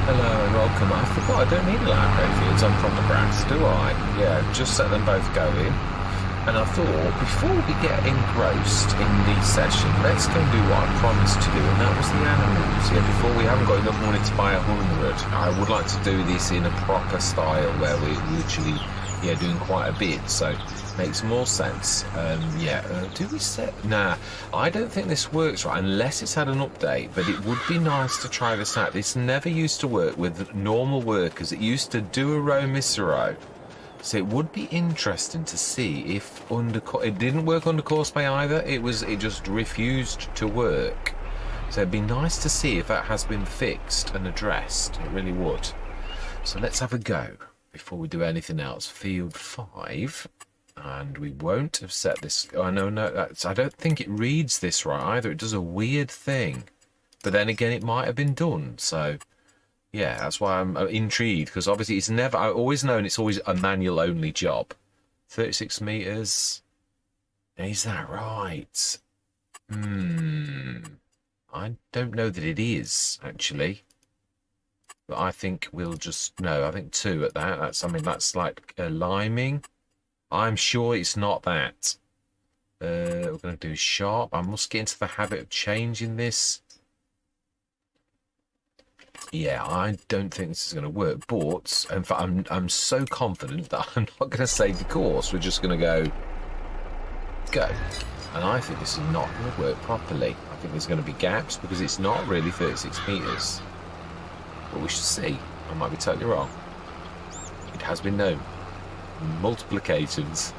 Hello and welcome. I forgot I don't need a land fields on proper grass, do I? Yeah, just set them both going. And I thought, before we get engrossed in the session, let's go and do what I promised to do, and that was the animals. Yeah, before we haven't got enough money to buy 100, I would like to do this in a proper style where we're literally, yeah, doing quite a bit. So makes more sense. Do we set? Nah, I don't think this works right unless it's had an update. But it would be nice to try this out. This never used to work with normal workers. It used to do a row, miss a row. So it would be interesting to see if it didn't work under course pay either. It just refused to work. So it'd be nice to see if that has been fixed and addressed. It really would. So let's have a go before we do anything else. Field 5, and we won't have set this. Oh no, I don't think it reads this right either. It does a weird thing, but then again, it might have been done. So. Yeah, that's why I'm intrigued, because obviously I've always known it's always a manual only job. 36 meters. Is that right? I don't know that it is, actually. But I think we'll just, no, I think 2 at that. That's like liming. I'm sure it's not that. We're going to do sharp. I must get into the habit of changing this. Yeah, I don't think this is going to work, but in fact, I'm so confident that I'm not going to save the course. We're just going to go. And I think this is not going to work properly. I think there's going to be gaps because it's not really 36 meters. But we should see. I might be totally wrong. It has been known multiple occasions.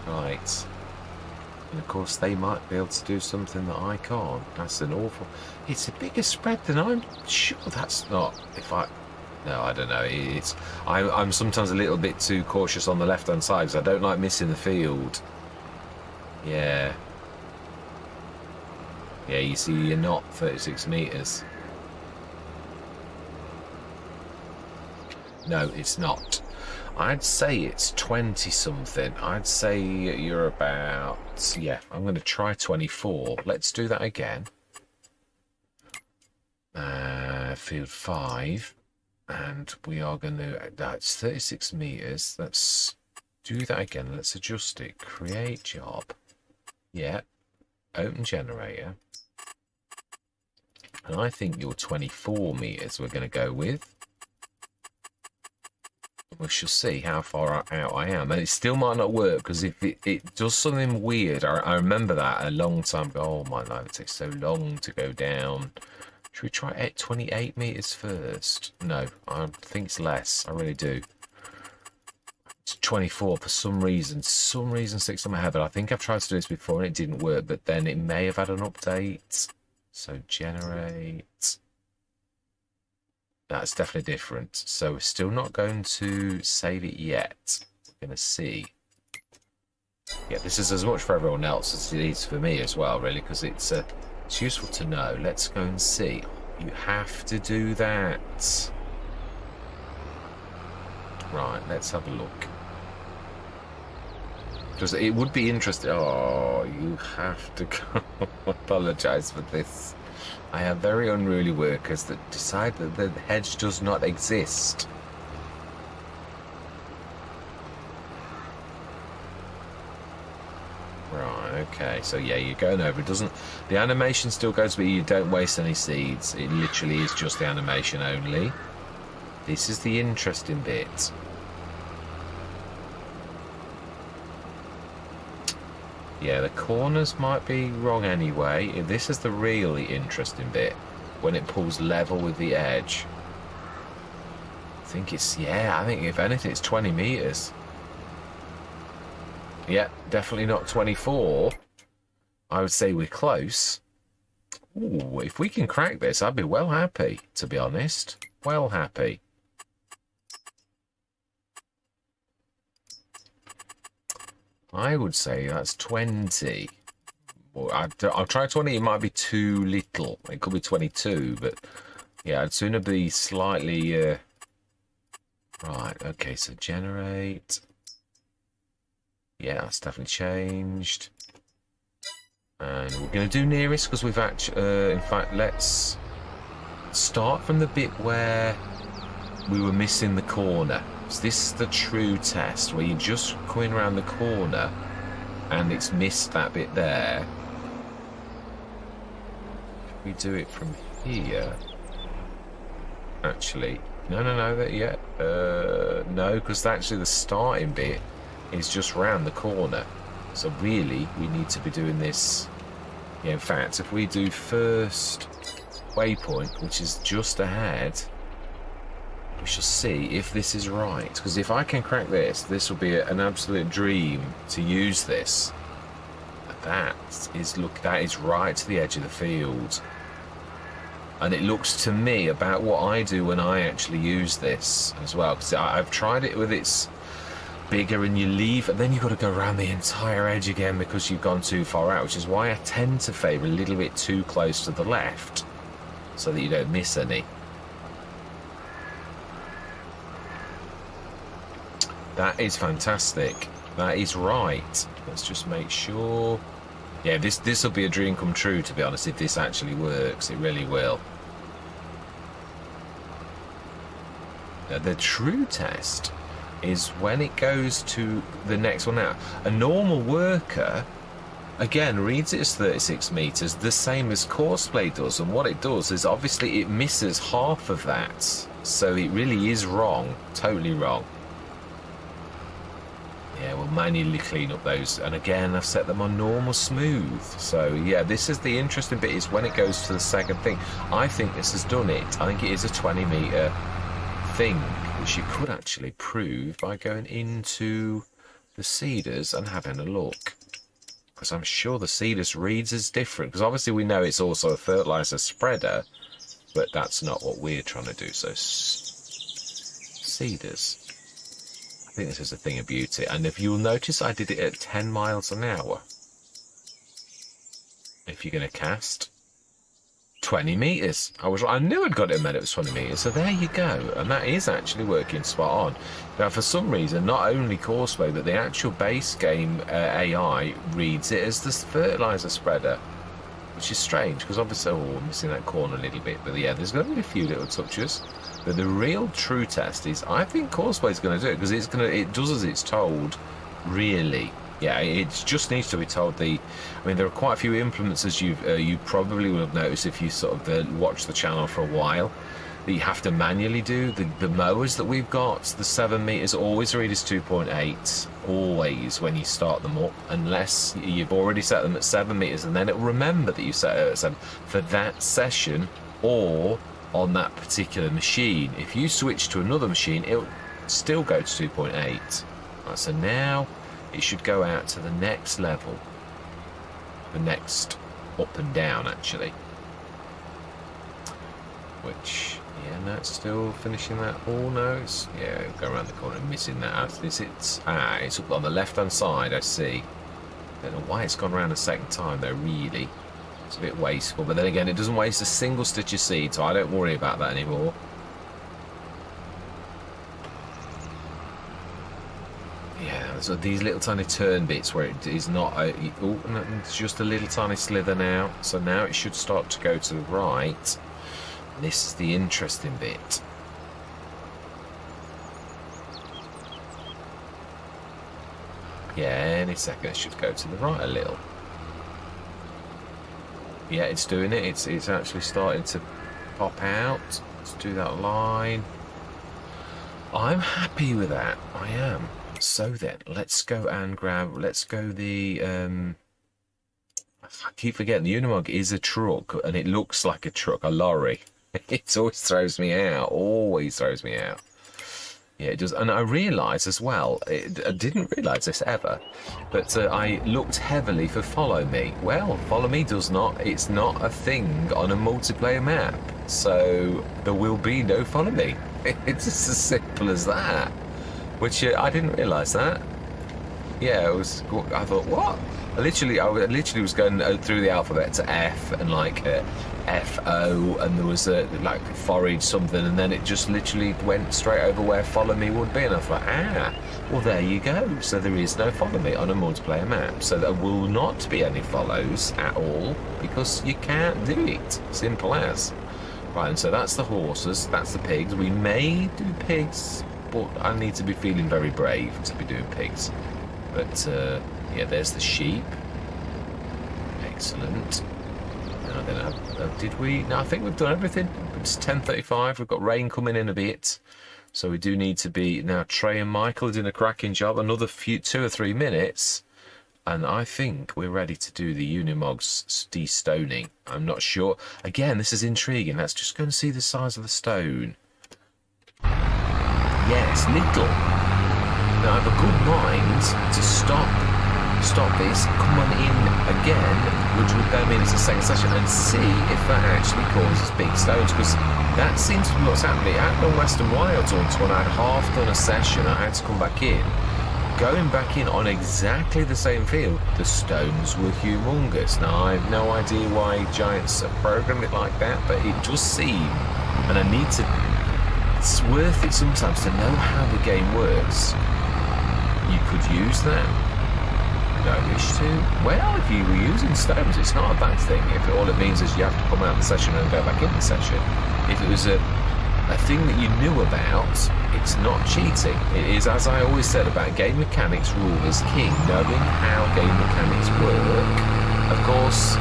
Right. And of course, they might be able to do something that I can't. That's an awful. It's a bigger spread than I'm sure. That's not. No, I don't know. I'm sometimes a little bit too cautious on the left-hand side because I don't like missing the field. Yeah. Yeah, you see, you're not 36 meters. No, it's not. I'd say it's 20 something. I'd say you're about, yeah, I'm going to try 24. Let's do that again. Field 5. And we are going to, that's 36 meters. Let's do that again. Let's adjust it. Create job. Yeah. Open generator. And I think you're 24 meters we're going to go with. We shall see how far out I am. And it still might not work because if it does something weird, I remember that a long time ago. Oh my life, it takes so long to go down. Should we try at 28 meters first? No, I think it's less. I really do. It's 24 for some reason. Some reason sticks in my head. But I think I've tried to do this before and it didn't work. But then it may have had an update. So generate. That's definitely different. So we're still not going to save it yet. We're going to see. Yeah, this is as much for everyone else as it is for me as well, really, because it's useful to know. Let's go and see. You have to do that. Right, let's have a look. Because it would be interesting. Oh, you have to go. Apologise for this. I have very unruly workers that decide that the hedge does not exist. Right, okay, so yeah, you're going over. It doesn't. The animation still goes, but you don't waste any seeds. It literally is just the animation only. This is the interesting bit. Yeah, the corners might be wrong anyway. This is the really interesting bit, when it pulls level with the edge. I think it's, yeah, I think if anything it's 20 meters. Yeah, definitely not 24. I would say we're close. Ooh, if we can crack this, I'd be well happy, to be honest. Well happy. I would say that's 20. Well, I'll try 20. It might be too little. It could be 22, but yeah, I'd sooner be slightly... Right, okay, so generate. Yeah, that's definitely changed. And we're going to do nearest because we've actually... in fact, let's start from the bit where we were missing the corner. So this is the true test, where you're just coming around the corner and it's missed that bit there. If we do it from here, actually, no, because actually the starting bit is just round the corner. So really, we need to be doing this. Yeah, in fact, if we do first waypoint, which is just ahead, we shall see if this is right. Because if I can crack this, this will be an absolute dream to use this. That is right to the edge of the field. And it looks to me about what I do when I actually use this as well. Because I've tried it with its bigger, and you leave, and then you've got to go around the entire edge again because you've gone too far out, which is why I tend to favour a little bit too close to the left so that you don't miss any. That is fantastic. That is right. Let's just make sure. Yeah, this will be a dream come true, to be honest, if this actually works. It really will. Now, the true test is when it goes to the next one. Now, a normal worker, again, reads it as 36 meters, the same as Courseplay does, and what it does is obviously it misses half of that, so it really is wrong, totally wrong. Yeah, we'll manually clean up those, and again, I've set them on normal smooth. So yeah, this is the interesting bit, is when it goes to the second thing. I think this has done it. I think it is a 20-meter thing, which you could actually prove by going into the Cedars and having a look, because I'm sure the Cedars reads as different, because obviously we know it's also a fertilizer spreader, but that's not what we're trying to do. So Cedars, I think this is a thing of beauty. And if you'll notice, I did it at 10 miles an hour. If you're going to cast 20 meters, I knew I'd got it, and it was 20 meters. So there you go, and that is actually working spot on. Now, for some reason, not only Courseplay, but the actual base game AI reads it as the fertilizer spreader, which is strange, because obviously we're missing that corner a little bit. But yeah, there's going to be a few little touches. But the real true test is, I think Courseplay is going to do it, because it does as it's told, really. Yeah, it just needs to be told. I mean, there are quite a few implements, as you probably will have noticed if you sort of watch the channel for a while, that you have to manually do. The mowers that we've got, the 7 meters, always read as 2.8, always, when you start them up, unless you've already set them at 7 meters, and then it'll remember that you set it at 7 for that session or on that particular machine. If you switch to another machine, it'll still go to 2.8. Right, so now it should go out to the next level, the next up and down, actually, which, yeah, no, it's still finishing that. Oh no, it's, yeah, go around the corner, missing that. It's up on the left hand side, I see. Don't know why it's gone around a second time though, really. It's a bit wasteful, but then again, it doesn't waste a single stitch of seed, so I don't worry about that anymore. Yeah, so these little tiny turn bits where it is not it's just a little tiny slither now. So now it should start to go to the right. And this is the interesting bit. Yeah, any second it should go to the right a little. Yeah, it's doing it. It's actually starting to pop out. Let's do that line. I'm happy with that. I am. So then, let's go and grab. Let's go the. I keep forgetting the Unimog is a truck, and it looks like a truck, a lorry. It always throws me out. Always throws me out. Yeah, it does. And I realise as well, I didn't realise this ever, but I looked heavily for Follow Me. Well, Follow Me does not, it's not a thing on a multiplayer map, so there will be no Follow Me. It's just as simple as that, which I didn't realise that. Yeah, I thought, what? I literally was going through the alphabet to F and like FO, and there was like forage something, and then it just literally went straight over where Follow Me would be, and I thought, well, there you go. So there is no Follow Me on a multiplayer map, so there will not be any follows at all, because you can't do it. Simple as. Right, and so that's the horses, that's the pigs. We may do pigs, but I need to be feeling very brave to be doing pigs. But, yeah, there's the sheep. Excellent. Now then, did we? No, I think we've done everything. It's 10:35. We've got rain coming in a bit. So we do need to be... Now, Trey and Michael are doing a cracking job. Another 2 or 3 minutes. And I think we're ready to do the Unimog's de-stoning. I'm not sure. Again, this is intriguing. Let's just go and see the size of the stone. Yes, little. Now, I have a good mind to stop this, come on in again, which would then mean it's a second session, and see if that actually causes big stones, because that seems to be what's happening. At the Western Wilds once, when I'd half done a session, I had to come back in. Going back in on exactly the same field, the stones were humongous. Now, I have no idea why Giants have programmed it like that, but it does seem, and I need to, it's worth it sometimes to know how the game works. You could use that. I wish to. Well, if you were using stones, it's not a bad thing. If all it means is you have to come out of the session and go back in the session. If it was a thing that you knew about, it's not cheating. It is, as I always said about game mechanics, rule is king. Knowing how game mechanics work. Of course,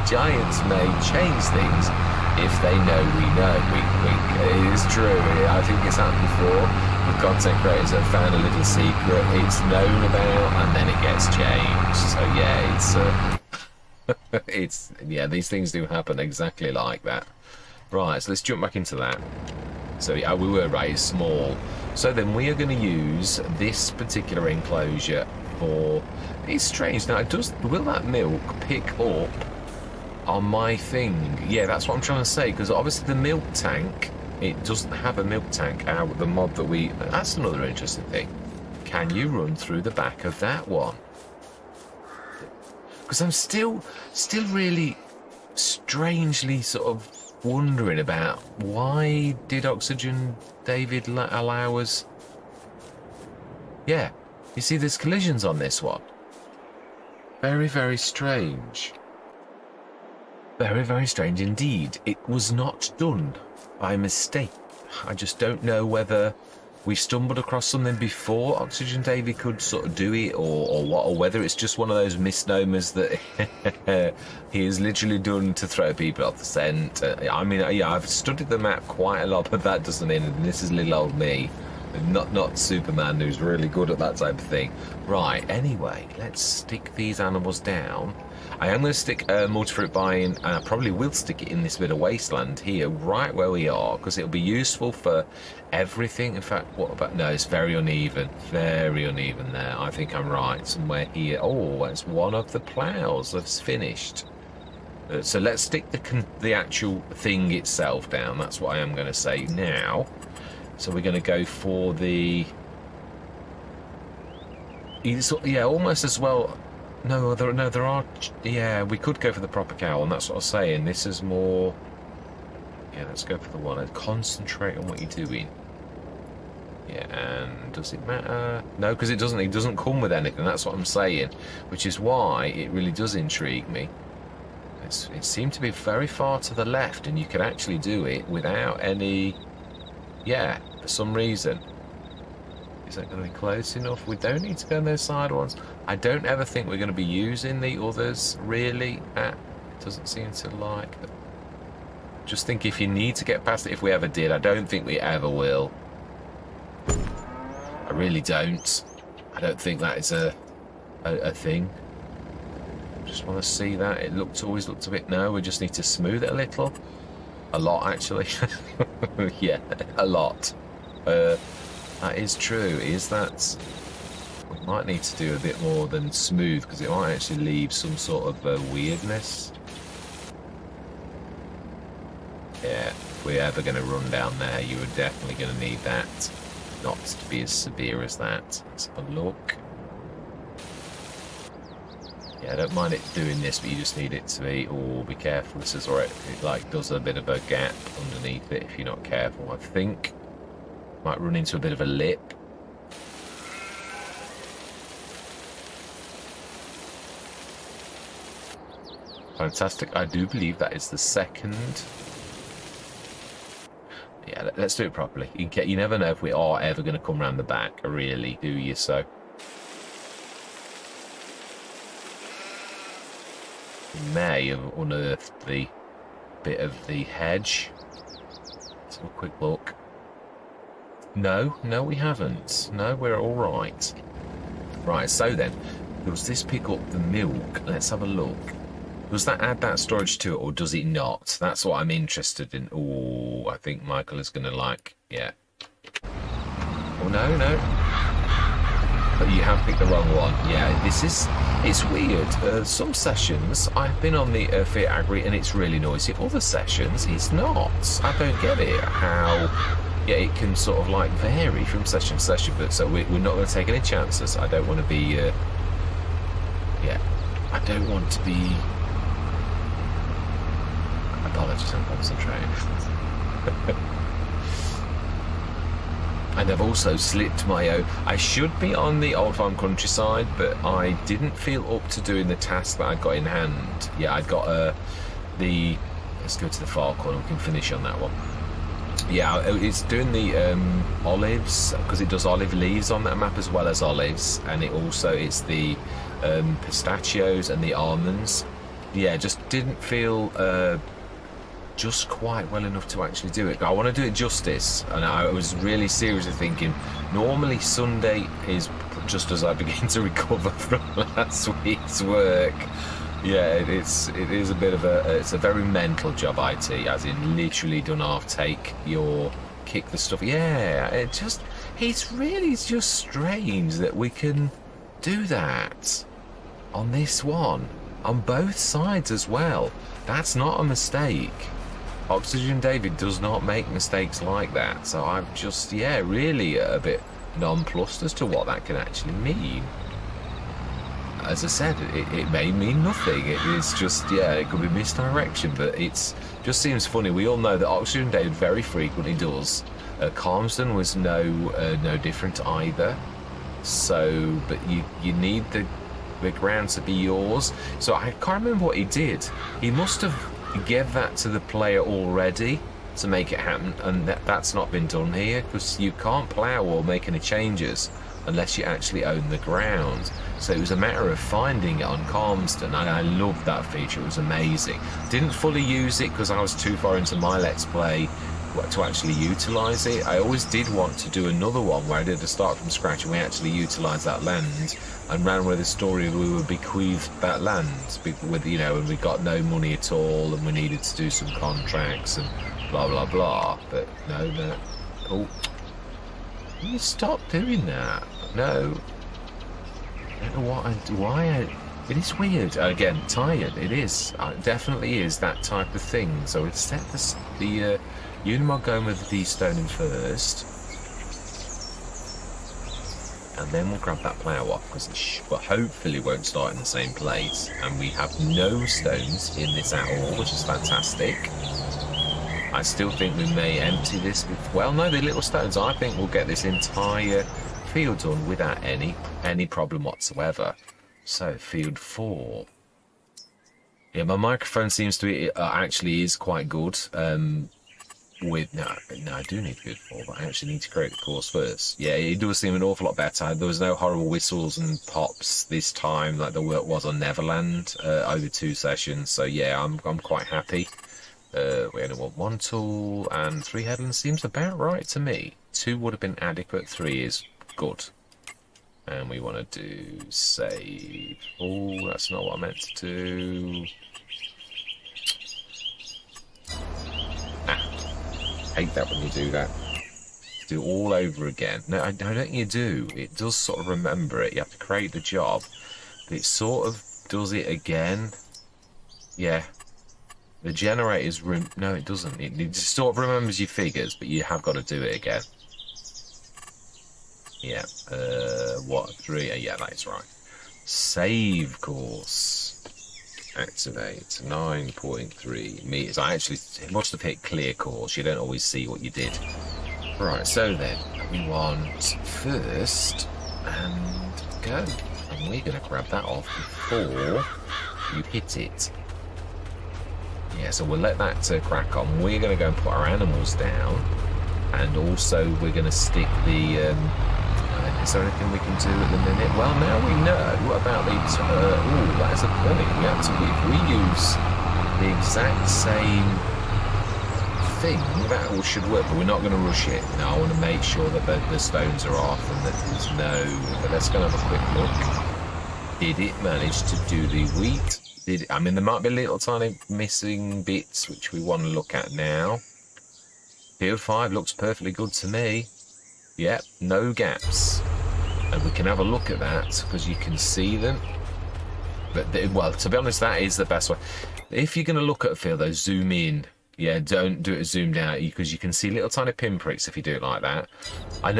Giants may change things if they know we know. Wink, wink. It is true. I think it's happened before. The content creators have found a little secret, it's known about, and then it gets changed. So yeah, it's yeah, these things do happen exactly like that. Right, so let's jump back into that. So yeah, we were right, it's small. So then we are going to use this particular enclosure for... It's strange now. Will that milk pick up on my thing? Yeah, that's what I'm trying to say, because obviously the milk tank. It doesn't have a milk tank out with the mod that we... That's another interesting thing. Can you run through the back of that one? Because I'm still really strangely sort of wondering about why did Oxygen David allow us... Yeah, you see there's collisions on this one. Very, very strange. Very, very strange indeed. It was not done by mistake. I just don't know whether we stumbled across something before Oxygen Davy could sort of do it, or what, or whether it's just one of those misnomers that he is literally done to throw people off the scent. I mean, yeah, I've studied the map quite a lot, but that doesn't mean, and this is little old me, not Superman, who's really good at that type of thing. Right, anyway, let's stick these animals down. I am going to stick multi-fruit buying, and I probably will stick it in this bit of wasteland here, right where we are, because it'll be useful for everything. In fact, what about... No, it's very uneven there. I think I'm right, somewhere here. Oh, that's one of the plows that's finished. So let's stick the actual thing itself down. That's what I am going to say now. So we're going to go for the... Yeah, almost as well... No, there are... Yeah, we could go for the proper cowl, and that's what I was saying. This is more... Yeah, let's go for the one. Concentrate on what you're doing. Yeah, and does it matter? No, because it doesn't come with anything. That's what I'm saying. Which is why it really does intrigue me. It seemed to be very far to the left, and you could actually do it without any... Yeah, for some reason. Is that going to be close enough? We don't need to go on those side ones. I don't ever think we're going to be using the others, really. It doesn't seem to like... Just think if you need to get past it, if we ever did, I don't think we ever will. I really don't. I don't think that is a thing. Just want to see that. It always looked a bit... No, we just need to smooth it a little. A lot, actually. Yeah, a lot. That is true. Is that... We might need to do a bit more than smooth, because it might actually leave some sort of weirdness. Yeah, if we're ever going to run down there, you are definitely going to need that. Not to be as severe as that. Let's have a look. Yeah, I don't mind it doing this, but you just need it to be... Oh, be careful. This is alright. It like does a bit of a gap underneath it if you're not careful. I think might run into a bit of a lip. Fantastic. I do believe that is the second Yeah, let's do it properly. You never know if we are ever going to come around the back, really, do you? So we may have unearthed the bit of the hedge. Let's have a quick look. No, we haven't. No, we're all right. Right, so then, does this pick up the milk? Let's have a look. Does that add that storage to it, or does it not? That's what I'm interested in. Oh, I think Michael is going to like... Yeah. Oh, no. But you have picked the wrong one. Yeah, it's weird. Some sessions, I've been on the Fiat Agri, and it's really noisy. Other sessions, it's not. I don't get it. How... Yeah, it can sort of like vary from session to session, but so we're not going to take any chances. I don't want to be... yeah, I don't want to be... Apologies, I'm concentrating. And I've also slipped my own. I should be on the Old Farm Countryside, but I didn't feel up to doing the task that I'd got in hand. Yeah, I'd got the... Let's go to the far corner, we can finish on that one. Yeah, it's doing the olives, because it does olive leaves on that map as well as olives, and it's the pistachios and the almonds. Yeah, just didn't feel just quite well enough to actually do it. I want to do it justice, and I was really seriously thinking, normally Sunday is just as I begin to recover from last week's work. Yeah, it is a bit of it's a very mental job, IT, as in literally done half take your kick the stuff. Yeah, it's really just strange that we can do that on this one, on both sides as well. That's not a mistake. Oxygen David does not make mistakes like that, so I'm just, yeah, really a bit nonplussed as to what that can actually mean. As I said, it may mean nothing. It is just, yeah, it could be misdirection, but it's just seems funny. We all know that Oxygen David very frequently does. Calmsden was no different either. So, but you need the ground to be yours. So I can't remember what he did. He must have gave that to the player already to make it happen, and that's not been done here, because you can't plough or make any changes unless you actually own the ground. So it was a matter of finding it on Calmsden, and I loved that feature. It was amazing. Didn't fully use it because I was too far into my Let's Play to actually utilise it. I always did want to do another one where I did a start from scratch and we actually utilised that land and ran with the story of we were bequeathed that land with, you know, and we got no money at all and we needed to do some contracts and blah blah blah. But no. Oh, you stop doing that. No. I don't know why it is weird. Again, tired. It is. It definitely is that type of thing. So it's set the Unimog going with the D-stoning first, and then we'll grab that plough off because it hopefully won't start in the same place. And we have no stones in this at all, which is fantastic. I still think we may empty this with, well, no, the little stones. I think we'll get this entire field done without any problem whatsoever. So field 4. Yeah, my microphone seems to be actually is quite good. No, I do need field 4, but I actually need to create the course first. Yeah, it does seem an awful lot better. There was no horrible whistles and pops this time like there was on Neverland over 2 sessions. So yeah, I'm quite happy. We only want 1 tool and 3 headlands seems about right to me. 2 would have been adequate. 3 is good. And we want to do save. Oh, that's not what I meant to do. Hate that when you do that. Do it all over again. No, I don't think you do. It does sort of remember it. You have to create the job. But it sort of does it again. Yeah. The generator's no, it doesn't. It just sort of remembers your figures, but you have got to do it again. Yeah. What? 3? Yeah, that's right. Save course. Activate 9.3 meters. I actually must have hit clear course. You don't always see what you did. Right, so then we want first and go. And we're going to grab that off before you hit it. Yeah, so we'll let that crack on. We're going to go and put our animals down, and also we're going to stick the. Is there anything we can do at the minute? Well, now we know. What about the? Oh, that's a point. We have to. If we use the exact same thing, that all should work. But we're not going to rush it. No, I want to make sure that the stones are off and that there's no. But let's go and have a quick look. Did it manage to do the wheat? I mean, there might be little tiny missing bits which we want to look at now. Field 5 looks perfectly good to me. Yep, no gaps. And we can have a look at that because you can see them. But, well, to be honest, that is the best way. If you're going to look at a field, though, zoom in. Yeah, don't do it zoomed out because you can see little tiny pinpricks if you do it like that. I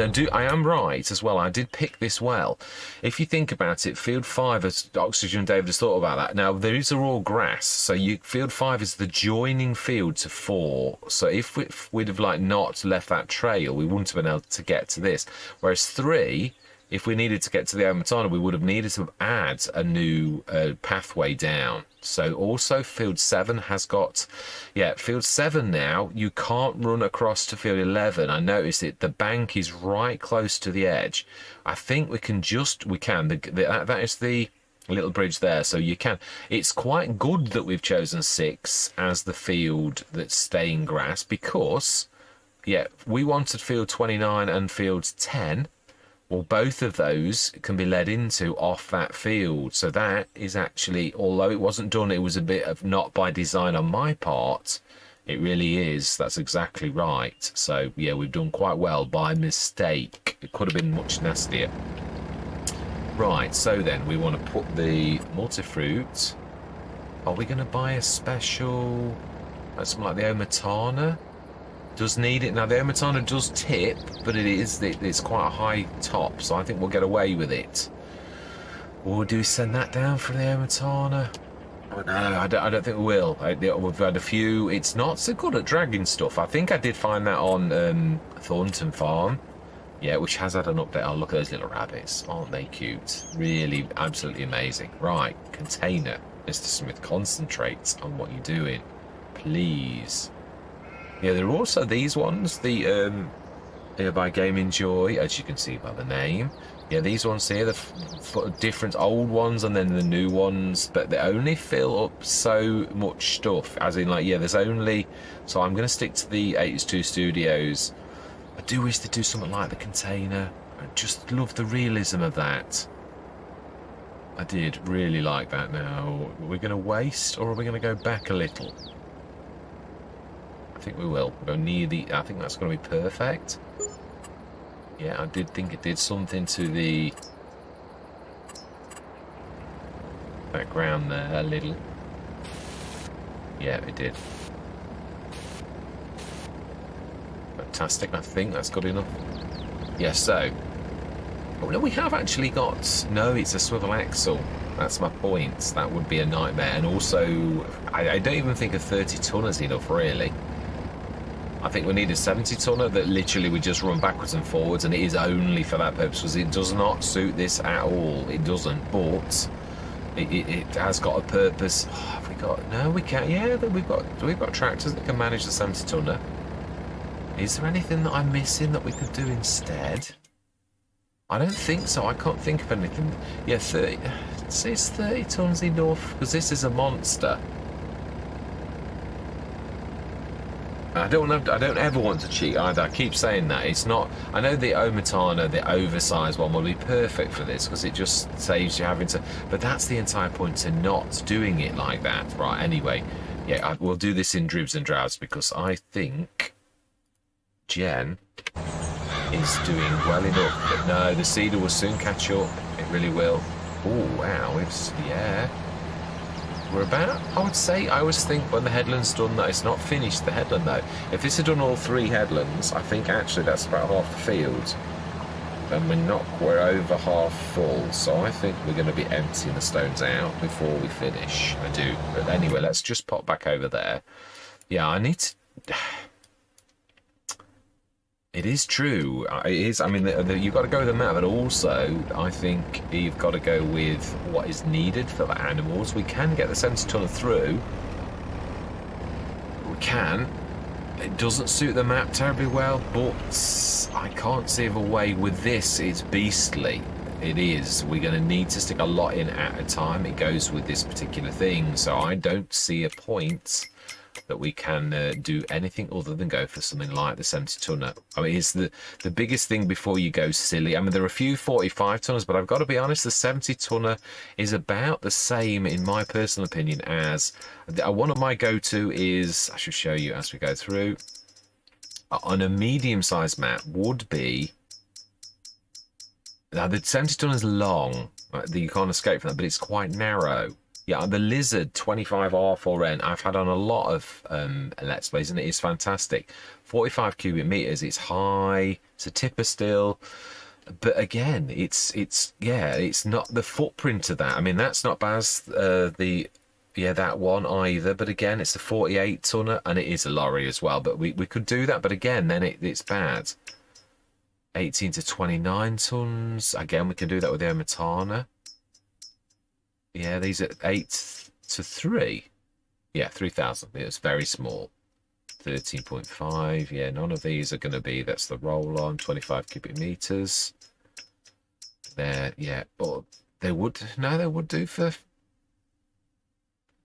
am right as well. I did pick this well. If you think about it, field 5, as Oxygen and David has thought about that. Now, these are all grass, so field 5 is the joining field to 4. So if we'd have like not left that trail, we wouldn't have been able to get to this. Whereas 3, if we needed to get to the Omatana, we would have needed to add a new pathway down. So also field 7 has got, yeah, field 7 now, you can't run across to field 11. I noticed it, the bank is right close to the edge. I think we can, that is the little bridge there, so you can. It's quite good that we've chosen 6 as the field that's staying grass because, yeah, we wanted field 29 and field 10. Well, both of those can be led into off that field. So that is actually, although it wasn't done, it was a bit of not by design on my part. It really is. That's exactly right. So, yeah, we've done quite well by mistake. It could have been much nastier. Right, so then we want to put the multifruit. Are we going to buy a special, something like the Omatana? Does need it now. The Omatana does tip, but it's quite a high top, so I think we'll get away with it. Or do we send that down for the Omatana? Oh, no, I don't think we will. We've had a few. It's not so good at dragging stuff. I think I did find that on Thornton Farm, yeah, which has had an update. Oh, look at those little rabbits, aren't they cute? Really, absolutely amazing. Right, container, Mr. Smith, concentrate on what you're doing, please. Yeah, there are also these ones, the by Game Enjoy, as you can see by the name. Yeah, these ones here, the different old ones and then the new ones, but they only fill up so much stuff, as in like, yeah, there's only, so I'm going to stick to the FS22 Studios. I do wish they'd do something like the container. I just love the realism of that. I did really like that. Now, are we going to waste or are we going to go back a little? I think we will. We'll go near the. I think that's going to be perfect. Yeah, I did think it did something to the background there a little. Yeah, it did. Fantastic. I think that's good enough. Yeah. So, oh no, we have actually got. No, it's a swivel axle. That's my point. That would be a nightmare. And also, I don't even think a 30-ton is enough, really. I think we need a 70-tonner that literally we just run backwards and forwards, and it is only for that purpose because it does not suit this at all. It doesn't, but it has got a purpose. Oh, have we got? No, we can't. Yeah, we've got tractors that can manage the 70-tonner. Is there anything that I'm missing that we could do instead? I don't think so. I can't think of anything. Yeah, 30. Is 30 tons enough? Because this is a monster. I don't ever want to cheat either. I keep saying that. It's not. I know the Omatana, the oversized one, will be perfect for this because it just saves you having to. But that's the entire point to not doing it like that, right? Anyway, yeah, we'll do this in dribs and drabs because I think Jen is doing well enough. But no, the cedar will soon catch up. It really will. Oh wow! Yeah. We're about, I would say, I always think when the headland's done that it's not finished the headland though. If this had done all 3 headlands, I think actually that's about half the field. And we're over half full, so I think we're going to be emptying the stones out before we finish. I do. But anyway, let's just pop back over there. Yeah, I need to... It is true. It is. I mean, you've got to go with the map, but also I think you've got to go with what is needed for the animals. We can get the 70-tonner through. can. It doesn't suit the map terribly well, but I can't see of a way with this. It's beastly. It is. We're going to need to stick a lot in at a time. It goes with this particular thing, so I don't see a point that we can do anything other than go for something like the 70 tonner. I mean, it's the biggest thing before you go silly. I mean, there are a few 45 tonners, but I've got to be honest, the 70 tonner is about the same, in my personal opinion, as one of my go-to is, I should show you as we go through, on a medium-sized map would be, now the 70 tonner is long, right? You can't escape from that, but it's quite narrow. Yeah, the Lizard 25R4N I've had on a lot of Let's Plays, and it is fantastic. 45 cubic meters, it's high, it's a tipper still, but again, it's not the footprint of that. I mean, that's not bad as that one either, but again, it's a 48 tonner, and it is a lorry as well, but we could do that, but again, then it's bad. 18 to 29 tons, again, we can do that with the Omatana. Yeah, these are 8 to 3. Yeah, 3,000. It's very small. 13.5. Yeah, none of these are going to be. That's the roll-on. 25 cubic meters. There, yeah. But they would. No, they would do for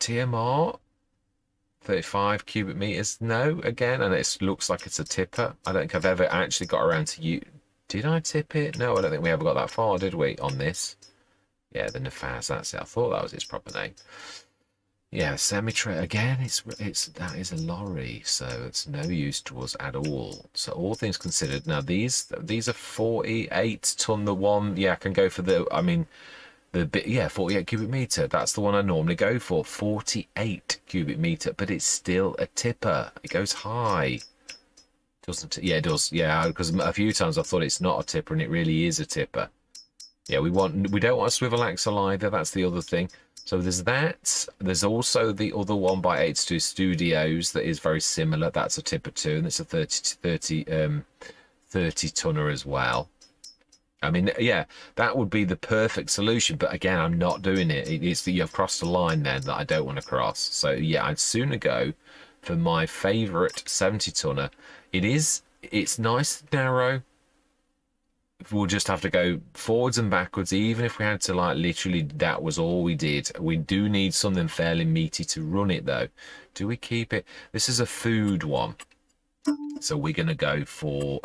TMR. 35 cubic meters. No, again, and it looks like it's a tipper. I don't think I've ever actually got around to you. Did I tip it? No, I don't think we ever got that far, did we, on this? Yeah, the Nefaz, that's it. I thought that was its proper name. Yeah, semi-trailer again. That is a lorry, so it's no use to us at all. So all things considered, now these are 48 ton. The one, yeah, I can go for the. I mean, the bit, yeah, 48 cubic meter. That's the one I normally go for. 48 cubic meter, but it's still a tipper. It goes high, doesn't it? Yeah, it does. Yeah, because a few times I thought it's not a tipper, and it really is a tipper. Yeah, we don't want a swivel axle either. That's the other thing. So there's that. There's also the other one by H2 Studios that is very similar. That's a tipper too, and it's a 30 tonner as well. I mean, yeah, that would be the perfect solution. But again, I'm not doing it. It's that you've crossed a line then that I don't want to cross. So yeah, I'd sooner go for my favourite 70 tonner. It's nice and narrow. We'll just have to go forwards and backwards, even if we had to, like, literally that was all we did. We do need something fairly meaty to run it though. Do we keep it? This is a food one, so we're gonna go for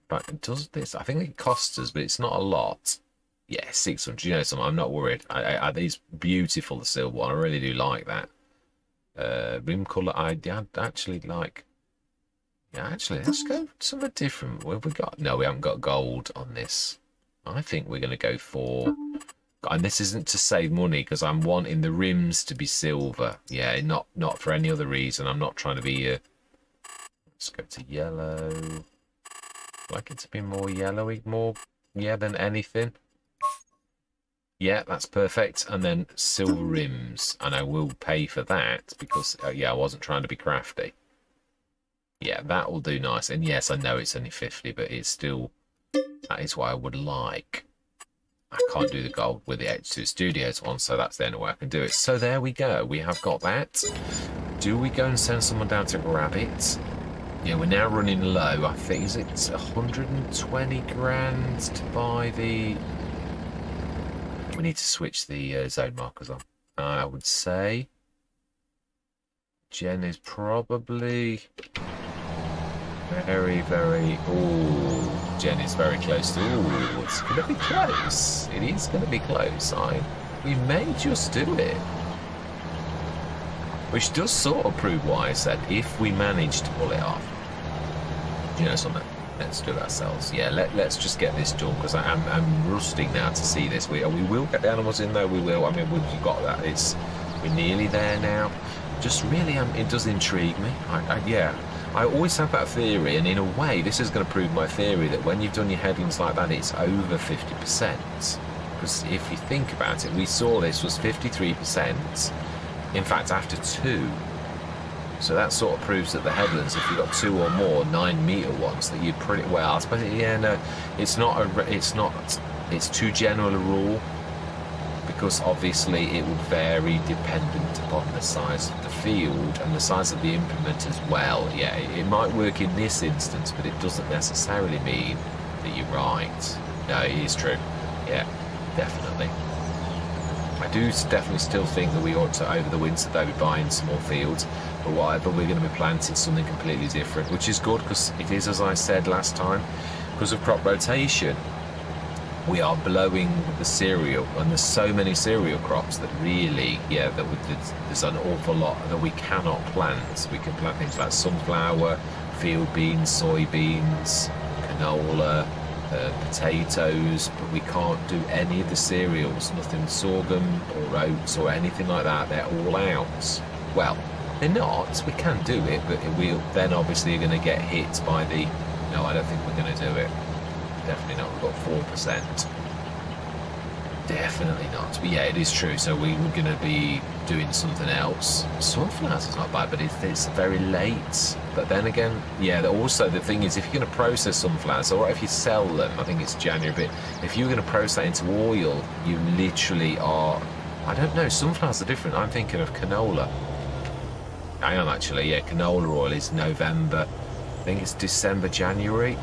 but does this, I think it costs us, but it's not a lot. Yeah, 600. You know something, I'm not worried. It's beautiful, the silver one. I really do like that. Rim colour, I'd actually like. Yeah, actually, let's go somewhere different. What have we got? No, we haven't got gold on this. I think we're going to go for... And this isn't to save money, because I'm wanting the rims to be silver. Yeah, not for any other reason. I'm not trying to be... Let's go to yellow. I'd like it to be more yellowy, more... Yeah, than anything. Yeah, that's perfect. And then silver rims. And I will pay for that, because, yeah, I wasn't trying to be crafty. Yeah, that will do nice. And yes, I know it's only 50, but it's still, that is what I would like. I can't do the gold with the H2 Studios one, so that's the only way I can do it. So there we go. We have got that. Do we go and send someone down to grab it? Yeah, we're now running low. I think, is it 120 grand to buy the... We need to switch the zone markers on. I would say Jen is probably... Very, very... Ooh, Jen is very close to... Ooh, it's going to be close. It is going to be close. We may just do it. Which does sort of prove what I said, if we manage to pull it off. You know something? Let's do it ourselves. Yeah, let's just get this done, because I'm rusting now to see this. We will get the animals in, though. We will. I mean, we've got that. We're nearly there now. Just really, it does intrigue me. Yeah. I always have that theory, and in a way, this is going to prove my theory that when you've done your headings like that, it's over 50%. Because if you think about it, we saw this was 53%, in fact, after 2. So that sort of proves that the headlands, if you've got 2 or more 9-meter ones, that you're pretty well. I suppose, yeah, no, it's too general a rule, because obviously it will vary dependent upon the size of the field and the size of the implement as well. Yeah, it might work in this instance, but it doesn't necessarily mean that you're right. No, it is true. Yeah, definitely. I do definitely still think that we ought to, over the winter, though, be buying some more fields, but whatever, we're going to be planting something completely different, which is good, because it is, as I said last time, because of crop rotation, we are blowing the cereal, and there's so many cereal crops that really, yeah, there's an awful lot that we cannot plant. We can plant things like sunflower, field beans, soybeans, canola, potatoes, but we can't do any of the cereals, nothing sorghum or oats or anything like that. They're all out. Well, they're not. We can do it, but we'll then obviously are going to get hit by the, no, I don't think we're going to do it. Definitely not. We've got 4%. Definitely not. But yeah, it is true. So we were going to be doing something else. Sunflowers is not bad, but it's very late. But then again, yeah, also the thing is, if you're going to process sunflowers, or if you sell them, I think it's January, but if you're going to process that into oil, you literally are, I don't know, sunflowers are different. I'm thinking of canola. I am actually, yeah, canola oil is November. I think it's December, January.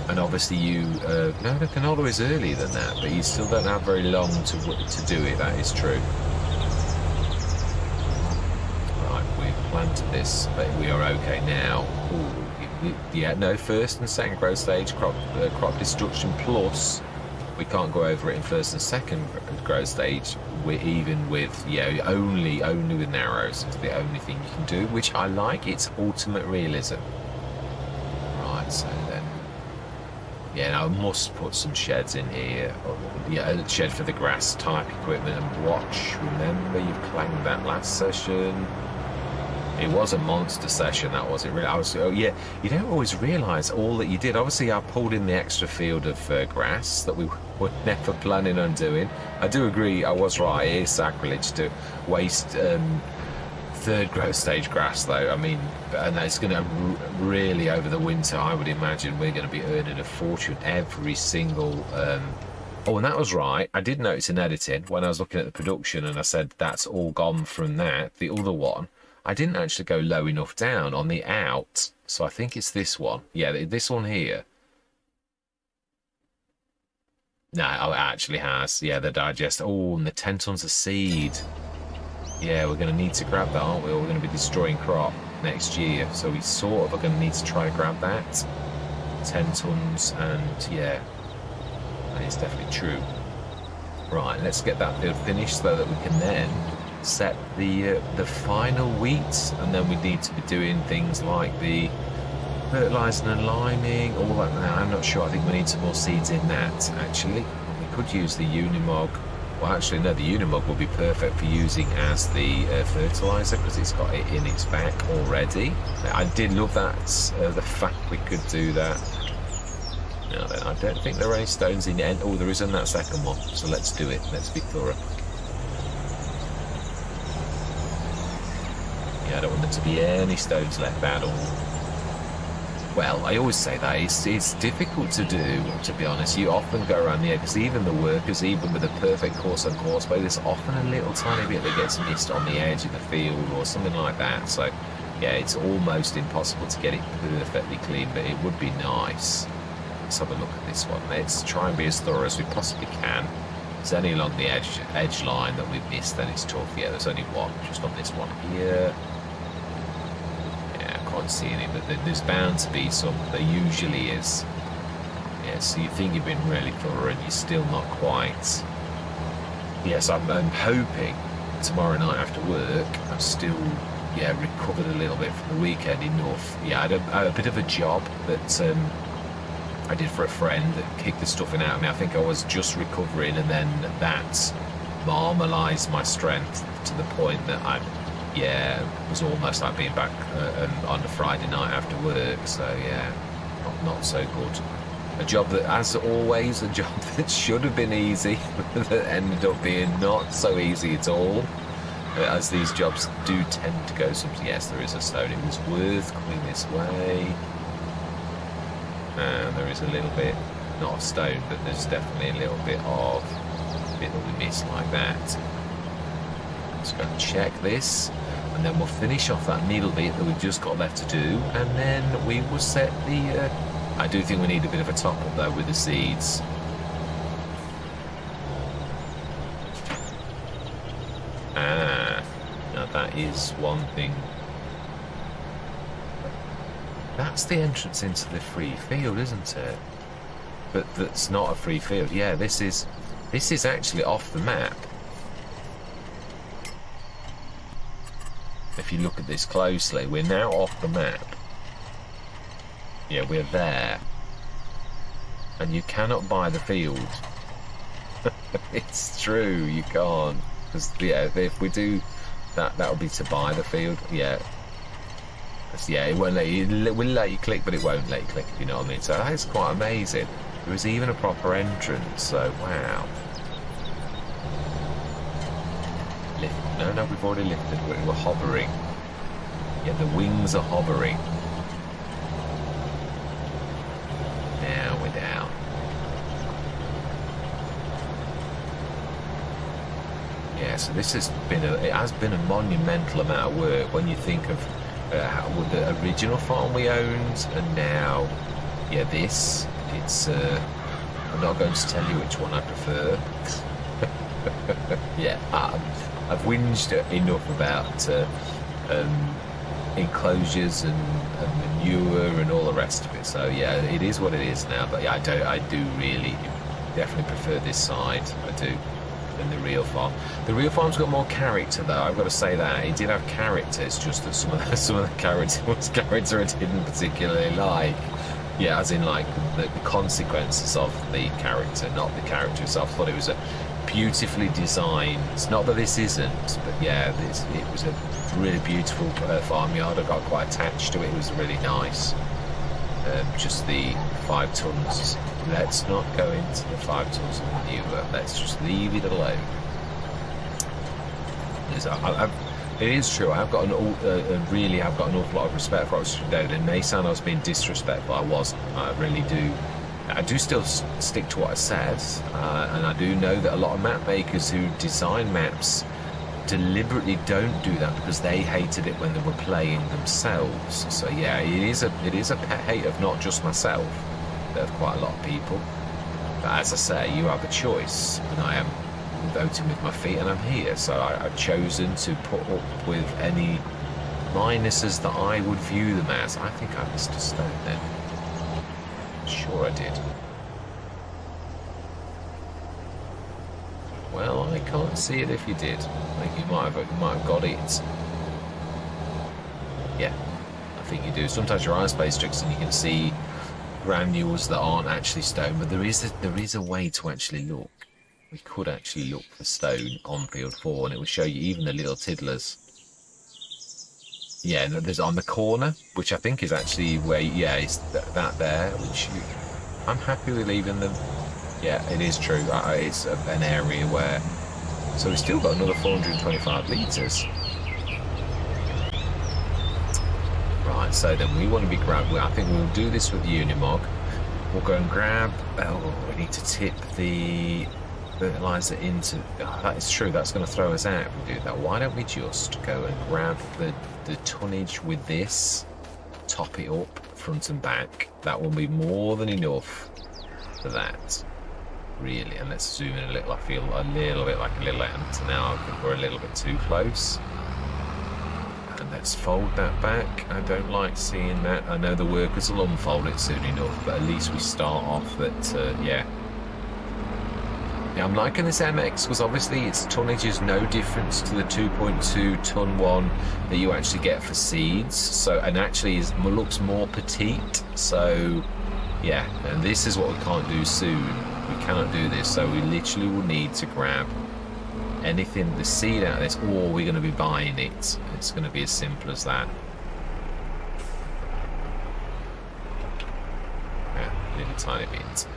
And obviously no, the canola is earlier than that, but you still don't have very long to do it, that is true. Right, we've planted this, but we are okay now. Ooh, yeah, no, first and second growth stage crop destruction, plus we can't go over it in first and second growth stage, even with, yeah, only with narrows. It's the only thing you can do, which I like. It's ultimate realism. Right, so then, yeah, now I must put some sheds in here. Yeah, a shed for the grass type equipment and watch. Remember, you clanged that last session. It was a monster session, that was it. Really, yeah, you don't always realise all that you did. Obviously, I pulled in the extra field of grass that we were never planning on doing. I do agree, I was right. It is sacrilege to waste third growth stage grass, though. I mean, and it's going to really, over the winter, I would imagine we're going to be earning a fortune every single. Oh, and that was right. I did notice in editing when I was looking at the production, and I said that's all gone from that. The other one, I didn't actually go low enough down on the out, so I think it's this one. Yeah, this one here. No, oh, it actually has. Yeah, the digest. Oh, and the 10 tons of seed. Yeah, we're going to need to grab that, aren't we? Or we're going to be destroying crop next year. So we sort of are going to need to try to grab that. 10 tons, and yeah, that is definitely true. Right, let's get that field finished so that we can then set the final wheat, and then we need to be doing things like the fertilising and liming, all that. Now, I'm not sure. I think we need some more seeds in that, actually. We could use the Unimog. Well, actually, no, the Unimog will be perfect for using as the fertiliser, because it's got it in its back already. I did love that, the fact we could do that. Now then, I don't think there are any stones in the end. Oh, there is in that second one, so let's do it. Let's be thorough. Yeah, I don't want there to be any stones left at all. Well, I always say that it's difficult to do, to be honest. You often go around the edges, even the workers, even with a perfect course on course way, there's often a little tiny bit that gets missed on the edge of the field or something like that. So, yeah, it's almost impossible to get it perfectly clean, but it would be nice. Let's have a look at this one. Let's try and be as thorough as we possibly can. If there's any along the edge line that we've missed, then it's tough. Yeah, there's only one, just on this one here. Can't see any, but there's bound to be some. There usually is. Yeah, so you think you've been really thorough and you're still not quite. Yes, I'm hoping tomorrow night after work I've still, yeah, recovered a little bit from the weekend enough. Yeah, I had a bit of a job that I did for a friend that kicked the stuffing out of me. I think I was just recovering, and then that marmalised my strength to the point that it was almost like being back on a Friday night after work. So yeah, not so good. A job that, as always, a job that should have been easy, that ended up being not so easy at all. As these jobs do tend to go. Yes, there is a stone. It was worth coming this way. And there is a little bit, not of stone, but there's definitely a little bit of bit that we missed like that. Let's go and check this, and then we'll finish off that middle bit that we've just got left to do, and then we will set the... I do think we need a bit of a top-up though with the seeds. Now that is one thing. That's the entrance into the free field, isn't it? But that's not a free field. Yeah, this is actually off the map. If you look at this closely, we're now off the map. Yeah, we're there. And you cannot buy the field. It's true, you can't. Because, yeah, if we do that, that'll be to buy the field. Yeah. Yeah, it won't let you, it will let you click, but it won't let you click, if you know what I mean. So that's quite amazing. There is even a proper entrance, so wow. Lift. No, we've already lifted. We're hovering. Yeah, the wings are hovering. Now we're down. Yeah, so this has been it has been a monumental amount of work when you think of with the original farm we owned, and now, yeah, this. It's I'm not going to tell you which one I prefer. Yeah, I've whinged enough about enclosures and manure and all the rest of it. So yeah, it is what it is now. But yeah, I do really definitely prefer this side. I do. Than the real farm. The real farm's got more character though, I've got to say that. It did have character, it's just that some of the character I didn't particularly like. Yeah, as in like the consequences of the character, not the character itself. I thought it was a beautifully designed, it's not that this isn't, but yeah, it was a really beautiful farmyard. I got quite attached to it. It was really nice. Just the 5 tons. Let's not go into the 5 tons of manure. Let's just leave it alone. It is true. I've got really have got an awful lot of respect for Oxford Road. It may sound I was being disrespectful. I wasn't. I really do. I do still stick to what I said, and I do know that a lot of map makers who design maps deliberately don't do that because they hated it when they were playing themselves. So yeah, it is a pet hate of not just myself, but of quite a lot of people. But as I say, you have a choice, and I am voting with my feet, and I'm here. So I've chosen to put up with any minuses that I would view them as. I think I missed a stone then. Sure I did. Well, I can't see it if you did. I think you might have got it. Yeah, I think you do. Sometimes your eyes play tricks and you can see granules that aren't actually stone, but there is a way to actually look. We could actually look for stone on field 4, and it will show you even the little tiddlers. Yeah, there's on the corner, which I think is actually where, yeah, it's that there, which I'm happy with leaving them. Yeah, it is true. It's an area where... So we've still got another 425 litres. Right, so then we want to be grabbed. I think we'll do this with Unimog. We'll go and grab... Oh, we need to tip the fertiliser into... Oh, that is true. That's going to throw us out if we do that. Why don't we just go and grab the tonnage with this, top it up front and back. That will be more than enough for that. Really, and let's zoom in a little. I feel a little bit like a little ant now. I think we're a little bit too close. And let's fold that back. I don't like seeing that. I know the workers will unfold it soon enough, but at least we start off that, yeah. Yeah, I'm liking this MX because obviously its tonnage is no difference to the 2.2 ton one that you actually get for seeds. So, and actually looks more petite. So, yeah, and this is what we can't do soon. We cannot do this, so we literally will need to grab anything, the seed out of this, or we're going to be buying it. It's going to be as simple as that. Yeah, a little tiny bit.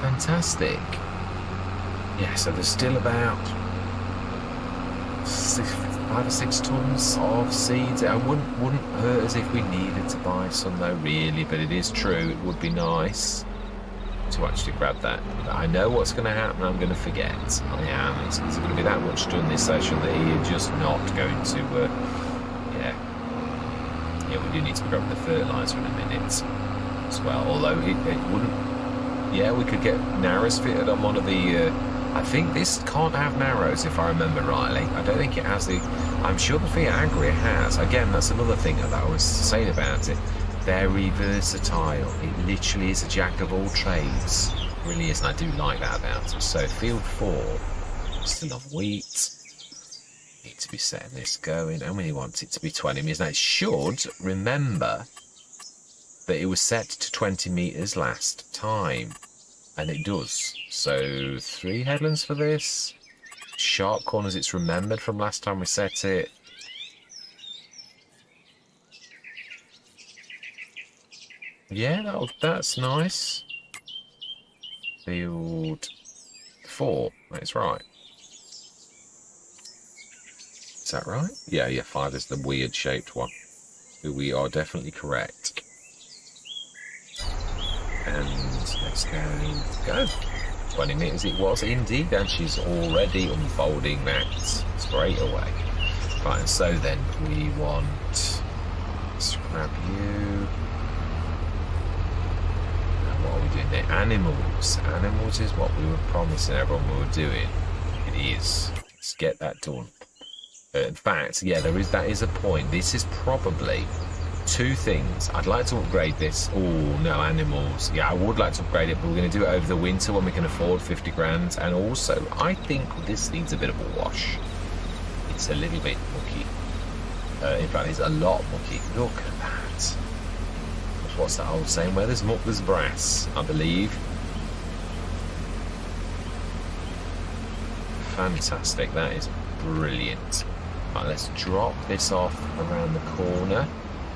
Fantastic. Yeah, so there's still about 5 or 6 tons of seeds. It wouldn't hurt us if we needed to buy some though, really, but it is true, it would be nice to actually grab that. But I know what's going to happen, I'm going to forget. I am. It's going to be that much done this session that you're just not going to, yeah, we do need to be grabbing the fertiliser in a minute as well, although it wouldn't, yeah, we could get narrows fitted on one of the, I think this can't have narrows if I remember rightly. I don't think it has the, I'm sure the Fiat Agria has. Again, that's another thing that I was saying about it. Very versatile. It literally is a jack of all trades. It really is, and I do like that about it. So field 4, still on wheat. Need to be setting this going. How many want it to be 20 metres? Now it should remember that it was set to 20 metres last time, and it does. So 3 headlands for this. Sharp corners, it's remembered from last time we set it. Yeah, that's nice. Field 4, that's right. Is that right? Yeah, 5 is the weird shaped one. We are definitely correct. And let's go. 20 metres it was indeed, and she's already unfolding that straight away. Right, and so then we want, let's grab you. What are we doing there? Animals. Animals is what we were promising everyone we were doing. It is. Let's get that done. In fact, yeah, that is a point. This is probably 2 things. I'd like to upgrade this. Oh, no, animals. Yeah, I would like to upgrade it, but we're going to do it over the winter when we can afford 50 grand. And also, I think this needs a bit of a wash. It's a little bit mucky. In fact, it's a lot mucky. Look at that. What's that old saying? Where there's muck, there's brass, I believe. Fantastic. That is brilliant. Right, let's drop this off around the corner,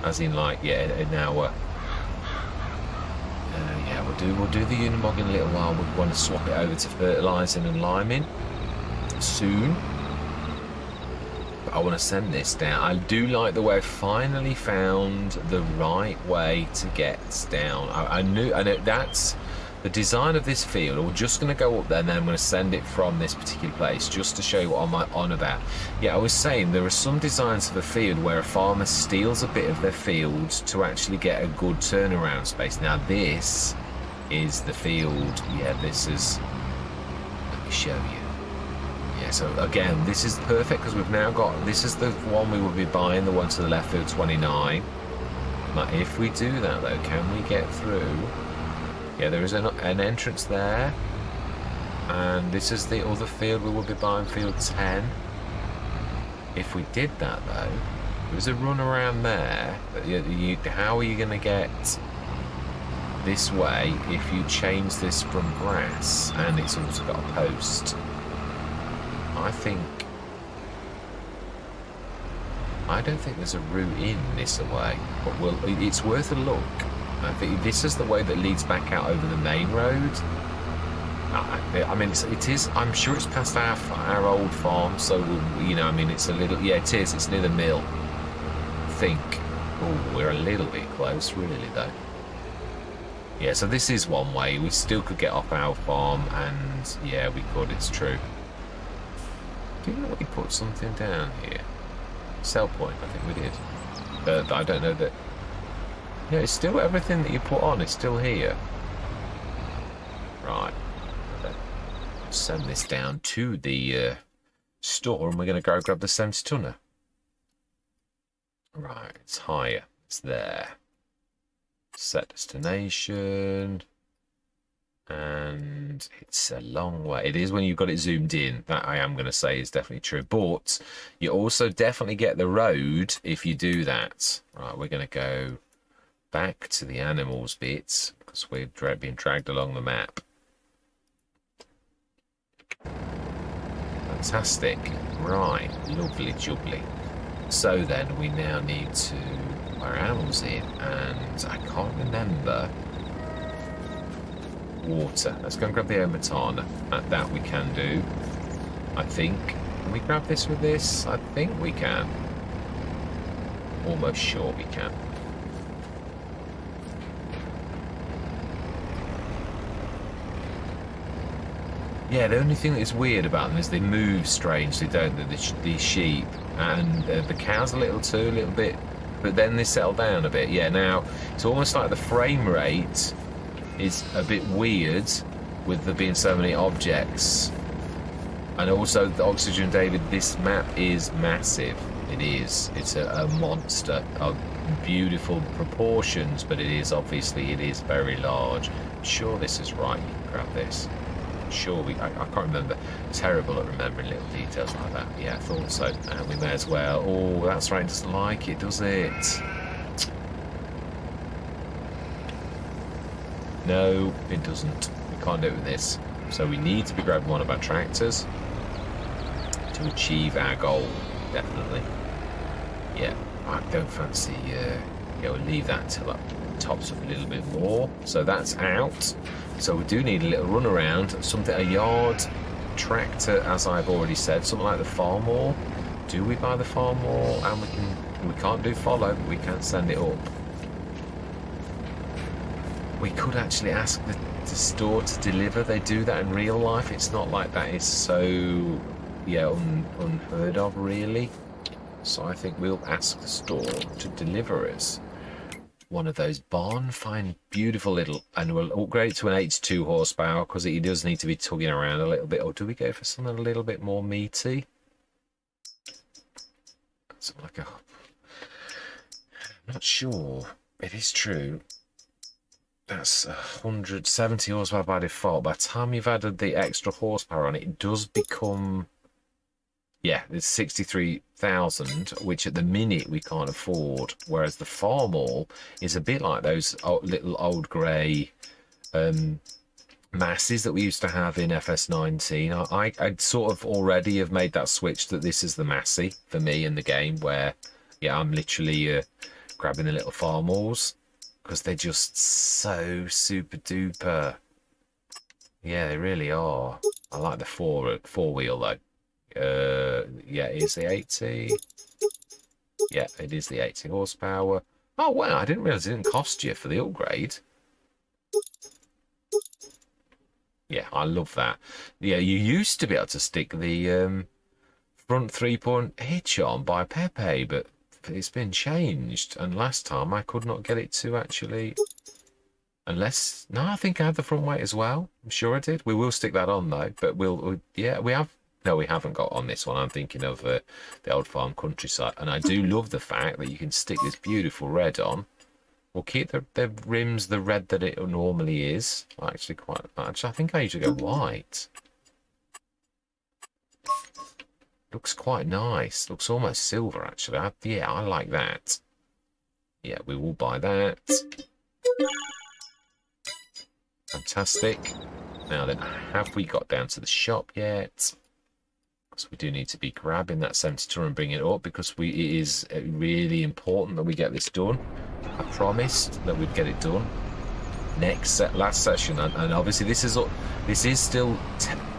as in, like, yeah, an hour. Yeah, we'll do the Unimog in a little while. We want to swap it over to fertilising and liming soon. But I want to send this down. I do like the way I finally found the right way to get down. I know that's the design of this field. We're just going to go up there, and then I'm going to send it from this particular place, just to show you what I'm on about. Yeah, I was saying there are some designs of a field where a farmer steals a bit of their field to actually get a good turnaround space. Now this is the field. Yeah, this is, let me show you. Yeah, so again, this is perfect because we've now got, this is the one we will be buying, the one to the left, field 29. But if we do that though, can we get through? Yeah, there is an entrance there, and this is the other field we will be buying, field 10. If we did that though, there's a run around there, but how are you going to get this way if you change this from grass, and it's also got a post? I don't think there's a route in this way, but it's worth a look. I think this is the way that leads back out over the main road. I mean, it is. I'm sure it's past our old farm, so you know. I mean, it's a little. Yeah, it is. It's near the mill. I think. Oh, we're a little bit close, really, though. Yeah, so this is one way. We still could get off our farm, and yeah, we could. It's true. Do you know we put something down here? Sell point. I think we did. I don't know that. Yeah, it's still everything that you put on is still here. Right. Let's send this down to the store, and we're going to go grab the 70 tonner. Right, it's higher. It's there. Set destination. And it's a long way. It is when you've got it zoomed in. That I am going to say is definitely true. But you also definitely get the road if you do that. Right, we're going to go back to the animals bits because we're being dragged along the map. Fantastic. Right, lovely jubbly. So then we now need to put our animals in, and I can't remember. Water. Let's go and grab the Omatana. That we can do, I think. Can we grab this with this? I think we can. Almost sure we can. Yeah, the only thing that is weird about them is they move strangely, don't they? These sheep. And the cows a little bit. But then they settle down a bit. Yeah, now, it's almost like the frame rate is a bit weird with there being so many objects. And also, the Oxygen, David, this map is massive. It is. It's a monster of beautiful proportions, but it is very large. I'm sure this is right. You can grab this. Sure, I can't remember. Terrible at remembering little details like that. Yeah, I thought so. And we may as well. Oh, that's right. It doesn't like it, does it? No, it doesn't. We can't do it with this. So we need to be grabbing one of our tractors to achieve our goal. Definitely. Yeah, I don't fancy. We'll leave that until it tops up a little bit more. So that's out. So we do need a little run around, a yard tractor, as I've already said, something like the farm wall. Do we buy the farm wall? And we can't do follow, but we can send it up. We could actually ask the store to deliver. They do that in real life. It's not like that is so, unheard of, really. So I think we'll ask the store to deliver us one of those barn fine, beautiful little, and we'll upgrade to an 82 horsepower because it does need to be tugging around a little bit. Or do we go for something a little bit more meaty? Something like I'm not sure. It is true. That's 170 horsepower by default. By the time you've added the extra horsepower on it, it does become, yeah, it's 63,000, which at the minute we can't afford. Whereas the Farmall is a bit like those little old grey masses that we used to have in FS19. I'd sort of already have made that switch that this is the Massey for me in the game, where, yeah, I'm literally grabbing the little Farmalls because they're just so super duper. Yeah, they really are. I like the four wheel though. Yeah, it is the 80. Yeah, it is the 80 horsepower. Oh wow, I didn't realise it didn't cost you for the upgrade. Yeah, I love that. Yeah, you used to be able to stick the front 3-point hitch on by Pepe, but it's been changed. And last time I could not get it to actually. Unless, no, I think I had the front weight as well. I'm sure I did. We will stick that on though. But yeah, we have. No, we haven't got on this one. I'm thinking of the old farm countryside. And I do love the fact that you can stick this beautiful red on. We'll keep the rims the red that it normally is. Actually, I think I usually go white. Looks quite nice. Looks almost silver, actually. Yeah, I like that. Yeah, we will buy that. Fantastic. Now then, have we got down to the shop yet? So we do need to be grabbing that 72 and bringing it up because it is really important that we get this done. I promised that we'd get it done last session, and obviously this is still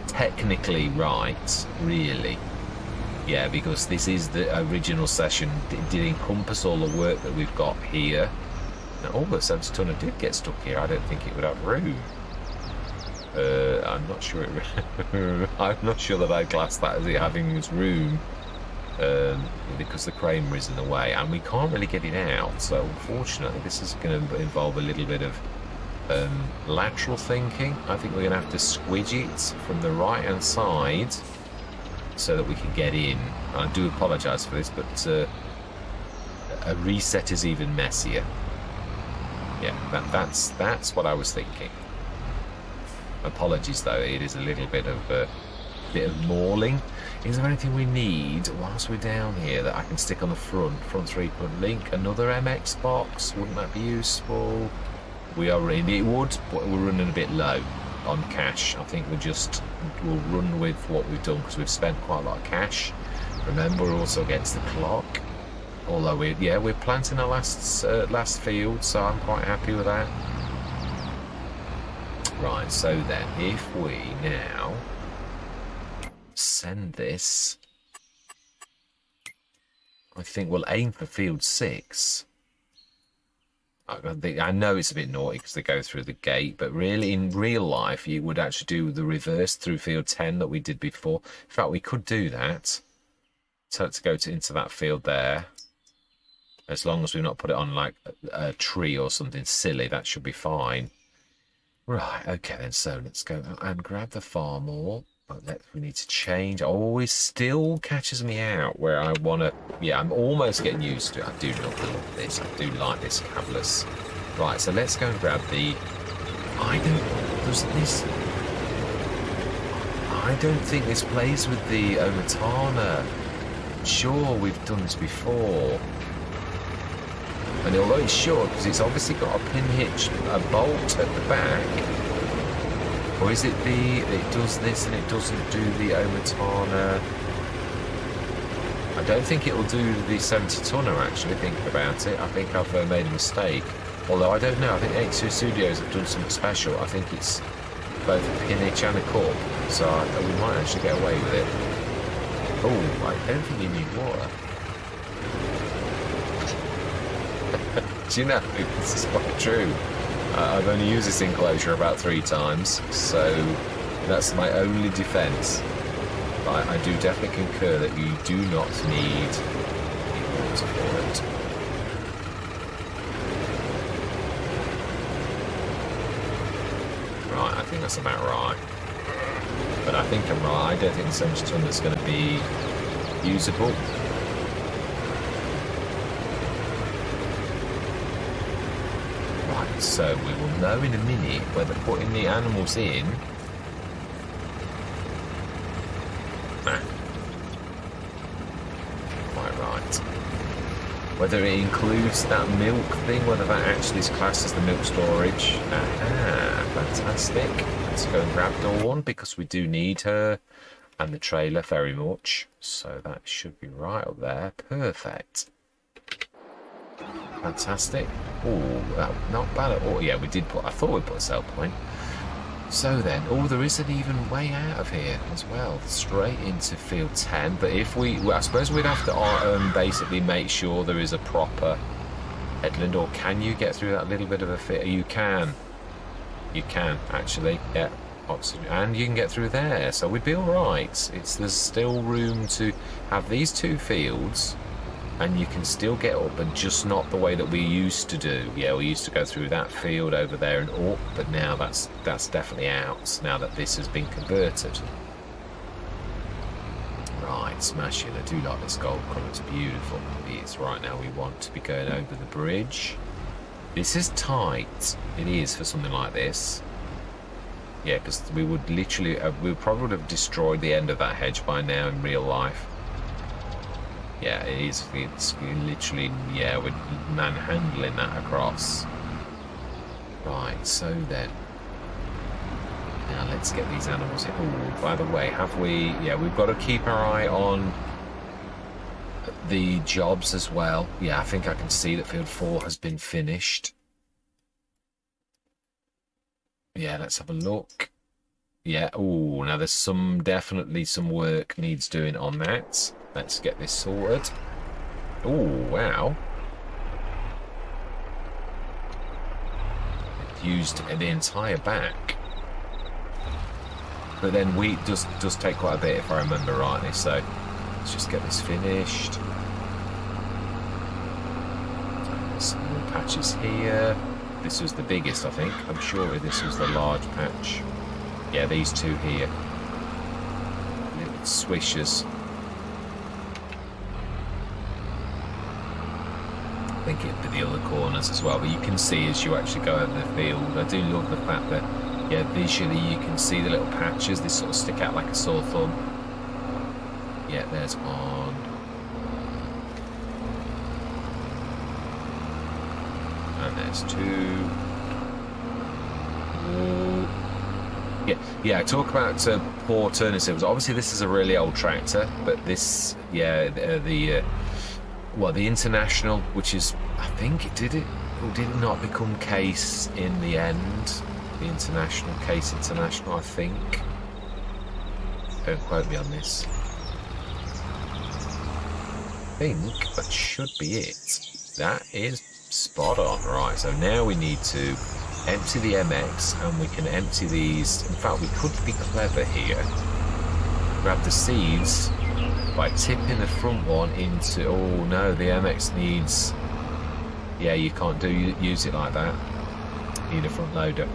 technically right, really. Yeah, because this is the original session. It did encompass all the work that we've got here. Now, all the 70-tonner did get stuck here. I don't think it would have room. I'm not sure. I'm not sure that I class that as it having its room, because the crane is in the way, and we can't really get it out. So unfortunately, this is going to involve a little bit of lateral thinking. I think we're going to have to squidge it from the right-hand side so that we can get in. I do apologise for this, but a reset is even messier. Yeah, that's what I was thinking. Apologies though, it is a little bit of mauling. Is there anything we need whilst we're down here that I can stick on the front 3-point link? Another MX box, wouldn't that be useful? We are in, it would, but we're running a bit low on cash. I think we'll run with what we've done because we've spent quite a lot of cash. Remember, we're also against the clock. Although we're planting our last field, so I'm quite happy with that. Right, so then if we now send this I think we'll aim for field 6. I know it's a bit naughty because they go through the gate, but really in real life you would actually do the reverse through field 10 that we did before. In fact, we could do that. So let's go into that field there. As long as we've not put it on like a tree or something silly, that should be fine. Right, okay then, so let's go and grab the farm all. But we need to change. Always still catches me out where I want to... Yeah, I'm almost getting used to it. I do love this. I do like this cavless. Right, so let's go and grab the... I don't think this plays with the Omatana. Sure, we've done this before. And although it's short, because it's obviously got a pin hitch, a bolt at the back. Or is it it does this and it doesn't do the Omatana? I don't think it'll do the 70 tonner actually, thinking about it. I think I've made a mistake. Although I don't know, I think X2 Studios have done something special. I think it's both a pin hitch and a cup. So we might actually get away with it. Oh, I don't think you need water. Do you know, this is quite true. I've only used this enclosure about 3 times, so that's my only defence. But I do definitely concur that you do not need water for it. Right, I think that's about right. But I think I'm right. I don't think the 70 tonne is going to be usable. So we will know in a minute whether putting the animals in quite right. Whether it includes that milk thing, whether that actually is classed as the milk storage. Aha, fantastic. Let's go and grab Dawn because we do need her and the trailer very much. So that should be right up there. Perfect. Fantastic. Oh, not bad at all. Yeah, we did put... I thought we put a sell point. So then, there is an even way out of here as well. Straight into field 10. But if I suppose we'd have to basically make sure there is a proper headland. Or can you get through that little bit of a fit? You can. You can, actually. Yeah. Oxygen. And you can get through there. So we'd be all right. There's still room to have these 2 fields... And you can still get up, but just not the way that we used to do. Yeah, we used to go through that field over there and up, but now that's definitely out, now that this has been converted. Right, smashing. I do like this gold colour, it's beautiful. It's right now we want to be going over the bridge. This is tight. It is for something like this. Yeah, because we would literally, we probably would have destroyed the end of that hedge by now in real life. Yeah, it is. It's literally, yeah, we're manhandling that across. Right, so then. Now let's get these animals in. Oh, by the way, have we... Yeah, we've got to keep our eye on the jobs as well. Yeah, I think I can see that field 4 has been finished. Yeah, let's have a look. Yeah, oh, now there's definitely some work needs doing on that. Let's get this sorted. Oh, wow. It used the entire back. But then wheat does take quite a bit, if I remember rightly. So let's just get this finished. Some more patches here. This was the biggest, I think. I'm sure this was the large patch. Yeah, these 2 here. Little swishers. I think it'd be the other corners as well, but you can see as you actually go over the field. I do love the fact that, yeah, visually you can see the little patches. They sort of stick out like a sore thumb. Yeah, there's one. And there's 2. Yeah, talk about poor turning signals. Obviously, this is a really old tractor, but this, yeah, the International, which is, I think, did it not become Case in the end? The International, Case International, I think. Don't quote me on this. think that should be it. That is spot on. Right, so now we need to empty the MX, and we can empty these. In fact, we could be clever here. Grab the seeds by tipping the front one into... Oh no, the MX needs... Yeah, you can't use it like that. You need a front loader.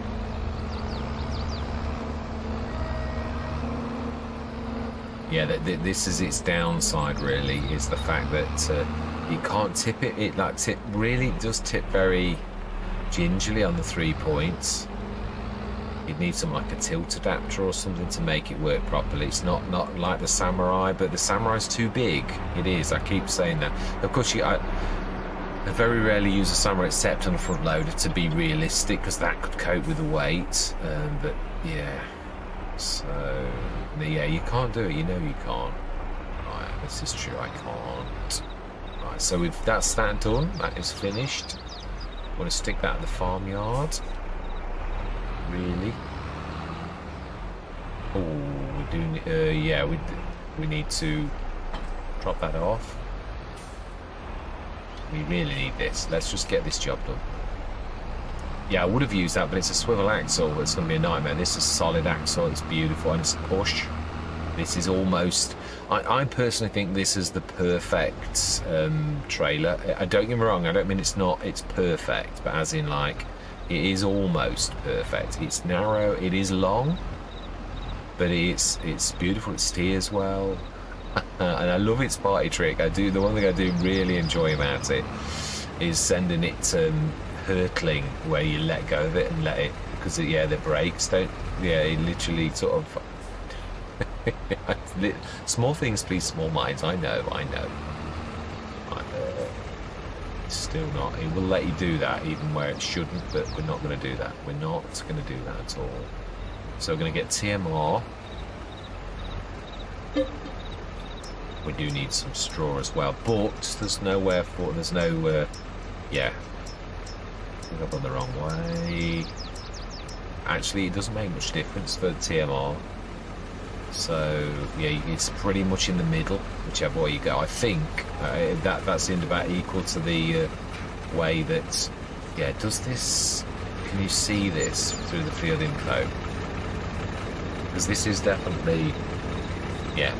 Yeah, this is its downside, really, is the fact that you can't tip it. It really does tip very gingerly on the 3 points. You'd need something like a tilt adapter or something to make it work properly. It's not like the Samurai, but the Samurai's too big. It is. I keep saying that. Of course, I very rarely use a Samurai except on a front loader to be realistic, because that could cope with the weight. But yeah, so yeah, you can't do it. You know you can't. Right, this is true. I can't. Right, so that's that done. That is finished. I want to stick that in the farmyard. Really? Oh, we do. Yeah, we need to drop that off. We really need this. Let's just get this job done. Yeah, I would have used that, but it's a swivel axle. It's going to be a nightmare. This is a solid axle. It's beautiful, and it's a push. This is almost... I personally think this is the perfect trailer. Don't get me wrong. I don't mean it's not. It's perfect, but as in, like, it is almost perfect. It's narrow. It is long, but it's beautiful. It steers well. And I love its party trick. The one thing I do really enjoy about it is sending it hurtling, where you let go of it and let it, because the brakes don't. Yeah, it literally sort of. Small things please small minds. I know. Still not. It will let you do that even where it shouldn't, but we're not going to do that. We're not going to do that at all. So we're going to get TMR. We do need some straw as well, but there's nowhere for... There's no... yeah. I think I've gone the wrong way. Actually, it doesn't make much difference for TMR. So, yeah, it's pretty much in the middle, whichever way you go. I think that seemed about equal to the way that... Yeah, does this... Can you see this through the field info? Because this is definitely... Yeah.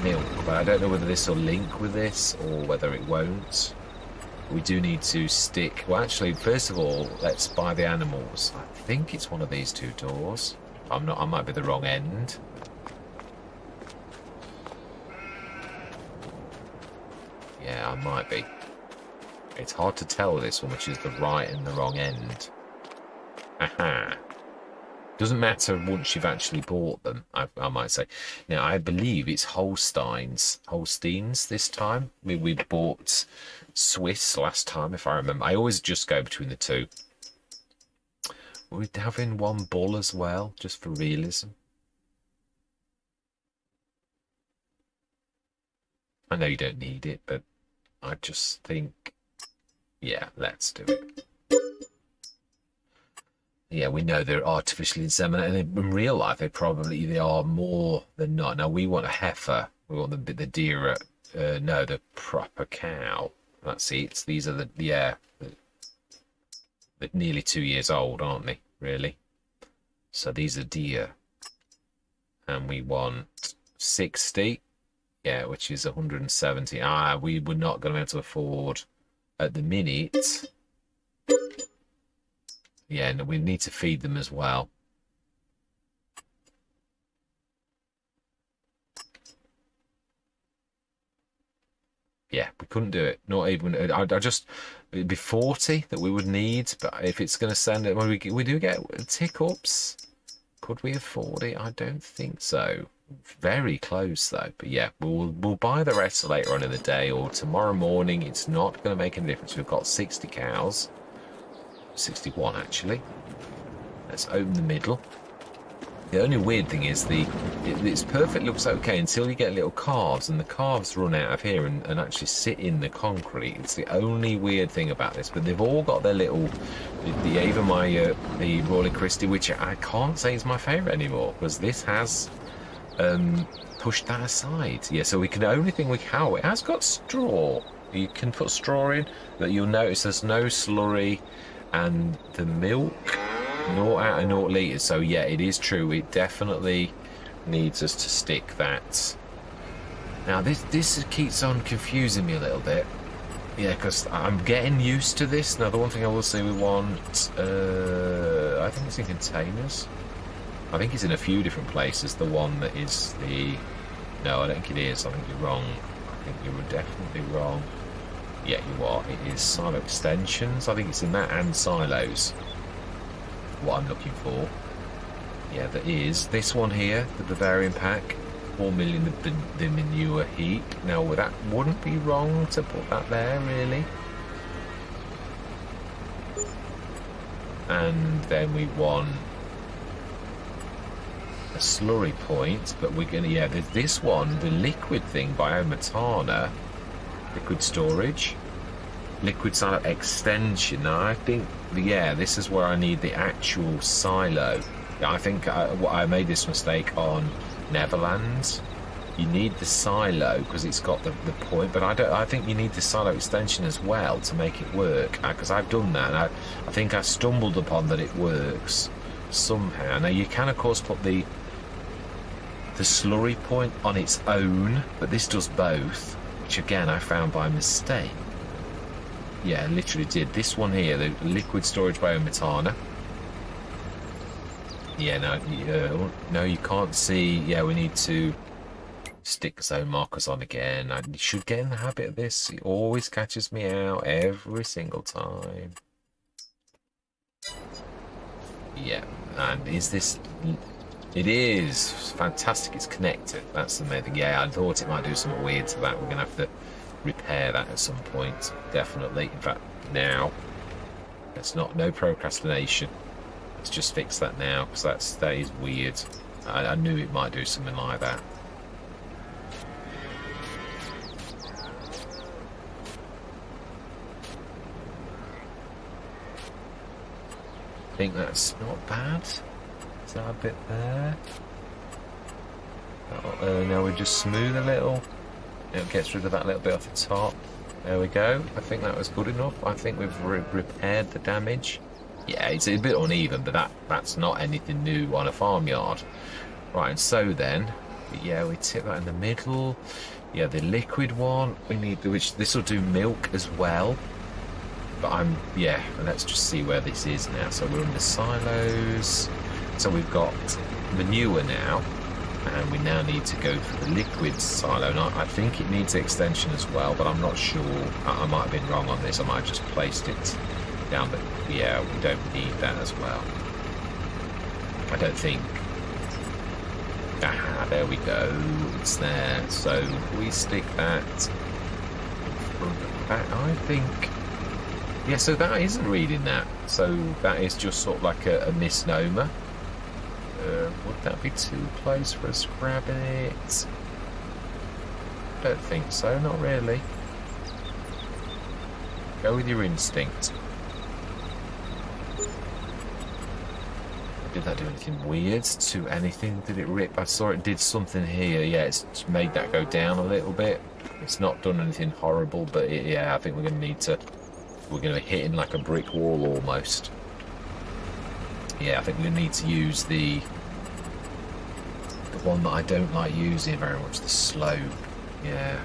Milk, but I don't know whether this will link with this or whether it won't. We do need to stick... Well, actually, first of all, let's buy the animals. I think it's one of these two doors. I'm not. I might be the wrong end. Yeah, I might be. It's hard to tell with this one which is the right and the wrong end. Aha. Doesn't matter once you've actually bought them, I might say. Now, I believe it's Holsteins this time. We bought Swiss last time, if I remember. I always just go between the two. We're having one bull as well, just for realism. I know you don't need it, but I just think, yeah, let's do it. Yeah, we know they're artificially inseminated. In real life, they are more than not. Now, we want a heifer. We want the deer. No, the proper cow. That's it. These are they're nearly 2 years old, aren't they? Really? So these are deer. And we want 60. Yeah, which is 170. We were not going to be able to afford at the minute. Yeah, and we need to feed them as well. Yeah, we couldn't do it. Not even... It'd be 40 that we would need, but if it's going to send it... Well, we do get tick-ups. Could we afford it? I don't think so. Very close, though. But yeah, we'll buy the rest later on in the day or tomorrow morning. It's not going to make any difference. We've got 60 cows. 61 actually. Let's open the middle. The only weird thing is it's perfect, looks okay until you get little calves, and the calves run out of here and actually sit in the concrete. It's the only weird thing about this, but they've all got their little the Royal Christie, which I can't say is my favourite anymore, because this has pushed that aside. Yeah, so we can, the only thing we can, it has got straw. You can put straw in, but you'll notice there's no slurry, and the milk, 0 out of 0 litres. So yeah, it is true. It definitely needs us to stick that. Now this keeps on confusing me a little bit. Yeah, because I'm getting used to this. Now the one thing I will say we want, I think it's in containers. I think it's in a few different places. The one that is the, no, I don't think it is. I think you're wrong. I think you were definitely wrong. Yeah, you are. It is silo extensions. I think it's in that and silos. What I'm looking for. Yeah, there is this one here, the Bavarian pack, 4 million of the manure heap. Now that wouldn't be wrong to put that there, really. And then we want a slurry point, but we're gonna, yeah, there's this one, the liquid thing, biometana, liquid storage, liquid silo extension. Now I think, yeah, this is where I need the actual silo. I think I made this mistake on Netherlands. You need the silo because it's got the point, but I think you need the silo extension as well to make it work, because I've done that, and I think I stumbled upon that it works somehow. Now you can of course put the slurry point on its own, but this does both, which again I found by mistake. Yeah, I literally did. This one here, the liquid storage biometana. Yeah, no, you can't see. Yeah, we need to stick zone markers on again. I should get in the habit of this. It always catches me out every single time. Yeah, and is this... It is fantastic. It's connected. That's the main thing. Yeah, I thought it might do something weird to that. We're gonna have to repair that at some point, definitely. In fact, now it's no procrastination. Let's just fix that now, because that is weird. I knew it might do something like that. I think that's not bad. Is that a bit there? Now we just smooth a little. It gets rid of that little bit off the top. There we go. I think that was good enough. I think we've repaired the damage. Yeah, it's a bit uneven, but that's not anything new on a farmyard. Right, and so then, yeah, we tip that in the middle. Yeah, the liquid one, we need, which this will do milk as well. But yeah, let's just see where this is now. So we're in the silos. So we've got manure now, and we now need to go for the liquid silo. And I think it needs extension as well, but I'm not sure. I might have been wrong on this. I might have just placed it down, but yeah, we don't need that as well. I don't think. Ah, there we go. It's there. So we stick that in front of that, I think. Yeah, so that isn't reading that. So that is just sort of like a misnomer. Would that be too close for us grabbing it? Don't think so, not really. Go with your instinct. Did that do anything weird to anything? Did it rip? I saw it did something here. Yeah, it's made that go down a little bit. It's not done anything horrible, but yeah, I think we're going to need to... We're going to be hitting like a brick wall almost. Yeah, I think we need to use the one that I don't like using very much, the slope. Yeah,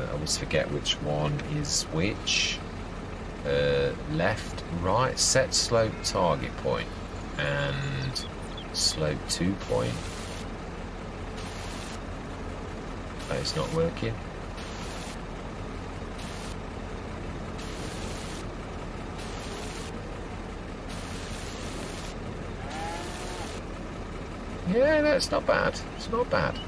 I always forget which one is which. Left, right, set slope target point, and slope 2 point. That is not working. Yeah, that's not bad. It's not bad.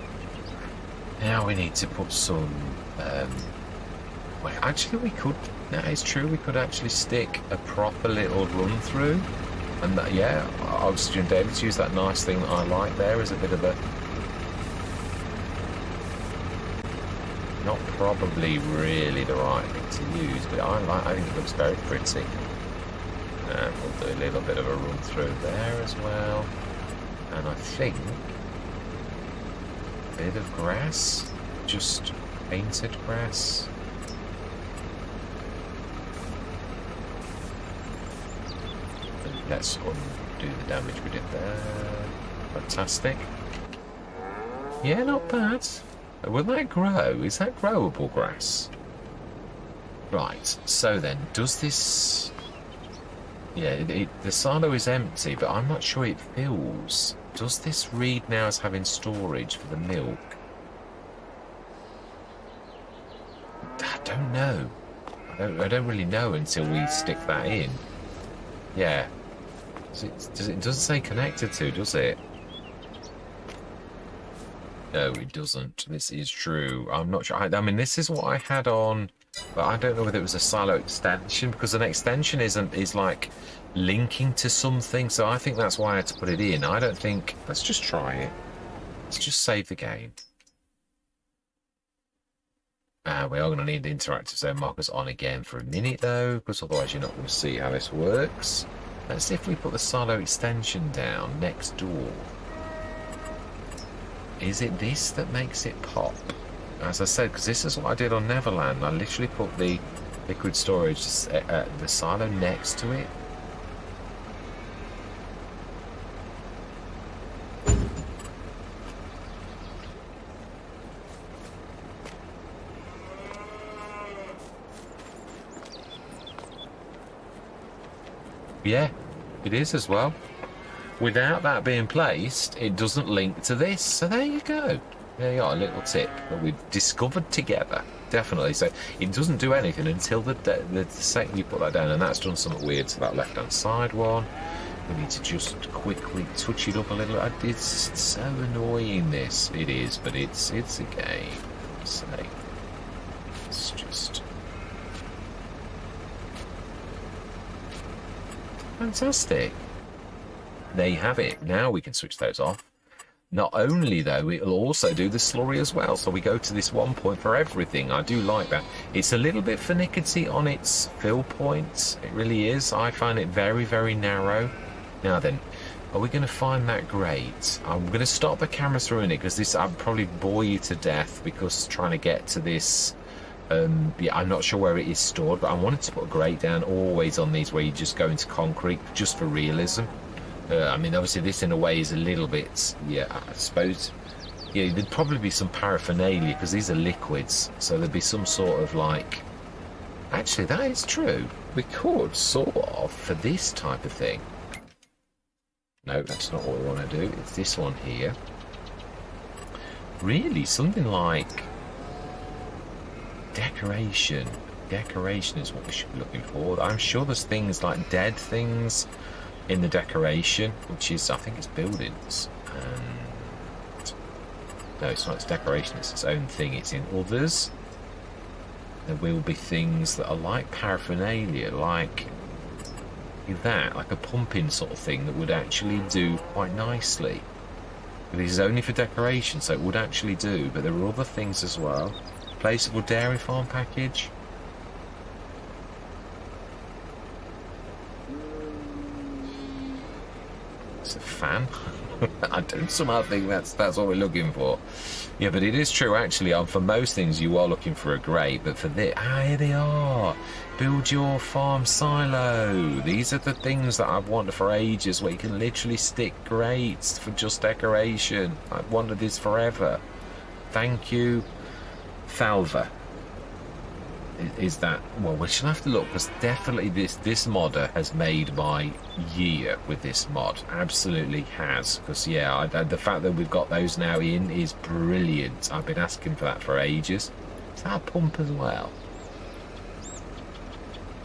Now we need to put some... Well, actually we could... No, it's true, we could actually stick a proper little run through. And that, yeah, Oxygen David's used that nice thing that I like there as a bit of a... Not probably really the right thing to use, but I think it looks very pretty. And we'll do a little bit of a run through there as well. And I think bit of grass, just painted grass. And let's undo the damage we did there. Fantastic. Yeah, not bad. Will that grow? Is that growable grass? Right, so then, does this... Yeah, the silo is empty, but I'm not sure it fills. Does this read now as having storage for the milk? I don't know. I don't really know until we stick that in. Yeah. It doesn't say connected to, does it? No, it doesn't. This is true. I'm not sure. I mean, this is what I had on, but I don't know whether it was a silo extension, because an extension is like linking to something. So I think that's why I had to put it in. I don't think. Let's just try it. Let's just save the game. We are going to need the interactive zone markers on again for a minute though, because otherwise you're not going to see how this works. Let's see if we put the silo extension down next door. Is it this that makes it pop? As I said, because this is what I did on Neverland. I literally put the liquid storage, the silo next to it. Yeah, it is as well. Without that being placed, it doesn't link to this. So there you go. There you are, a little tip that we've discovered together. Definitely. So it doesn't do anything until the second you put that down, and that's done something weird to that left-hand side one. We need to just quickly touch it up a little. It's so annoying, this. It is, but it's a game. So it's just fantastic. There you have it. Now we can switch those off. Not only, though, it'll also do the slurry as well. So we go to this 1 point for everything. I do like that. It's a little bit finicky on its fill points. It really is. I find it very, very narrow. Now then, are we going to find that great? I'm going to stop the camera through in it, because this, I'll probably bore you to death, because trying to get to this... yeah, I'm not sure where it is stored, but I wanted to put a grate down always on these where you just go into concrete, just for realism. I mean, obviously this in a way is a little bit, yeah, I suppose, yeah, there'd probably be some paraphernalia, because these are liquids, so there'd be some sort of like, actually that is true, we could sort of, for this type of thing. No, that's not what we want to do, it's this one here. Really, something like decoration. Decoration is what we should be looking for. I'm sure there's things like dead things in the decoration, which is, I think it's buildings. And no, it's not, it's decoration, it's its own thing. It's in others. There will be things that are like paraphernalia, like that, like a pumping sort of thing that would actually do quite nicely. This is only for decoration, so it would actually do, but there are other things as well. Placeable dairy farm package. It's a fan. I don't somehow think that's what we're looking for. Yeah, but it is true actually. For most things you are looking for a grate, but for this, here they are. Build your farm silo. These are the things that I've wanted for ages, where you can literally stick grates for just decoration. I've wanted this forever. Thank you, Thalva. Is that, well, we shall have to look, because definitely this modder has made my year with this mod. Absolutely has. Because yeah, the fact that we've got those now in is brilliant. I've been asking for that for ages. Is that a pump as well?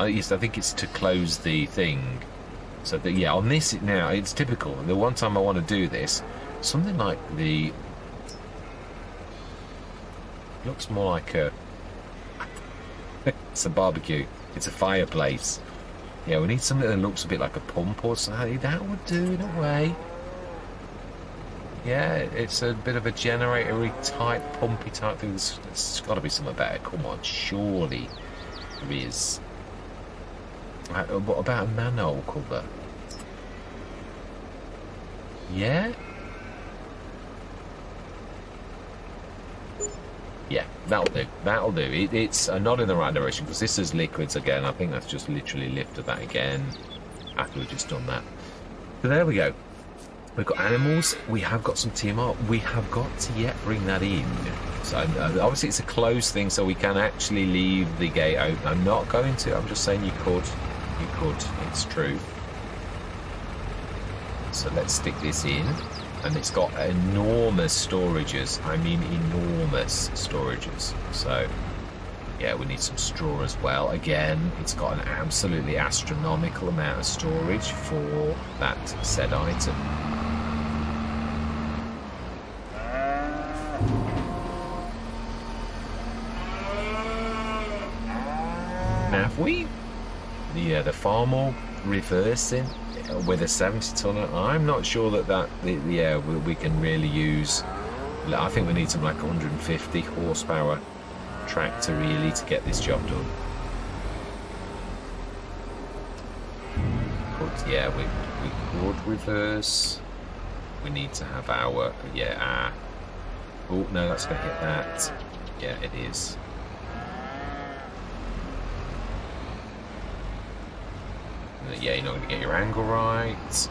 Yes, I think it's to close the thing. So that, yeah, on this now, it's typical. The one time I want to do this, something like the, looks more like a, it's a barbecue, it's a fireplace. Yeah, we need something that looks a bit like a pump or something. That would do in a way. Yeah, it's a bit of a generator-y type, pumpy type thing. There's got to be something better. Come on, surely there is. What about a manhole cover? Yeah? Yeah, that'll do. That'll do. It's a nod in the right direction, because this is liquids again. I think that's just literally lifted that again after we've just done that. So there we go. We've got animals. We have got some TMR. We have got to yet bring that in. So obviously it's a closed thing, so we can actually leave the gate open. I'm not going to. I'm just saying you could. You could. It's true. So let's stick this in. And it's got enormous storages. I mean enormous storages. So yeah, we need some straw as well. Again, it's got an absolutely astronomical amount of storage for that said item. Now if we, the farmer reversing with a 70 tonner, I'm not sure that we can really use. I think we need some like 150 horsepower tractor really to get this job done. But yeah, we could reverse. We need to have our oh no, that's gonna hit that. Yeah, it is. Yeah, you're not going to get your angle right.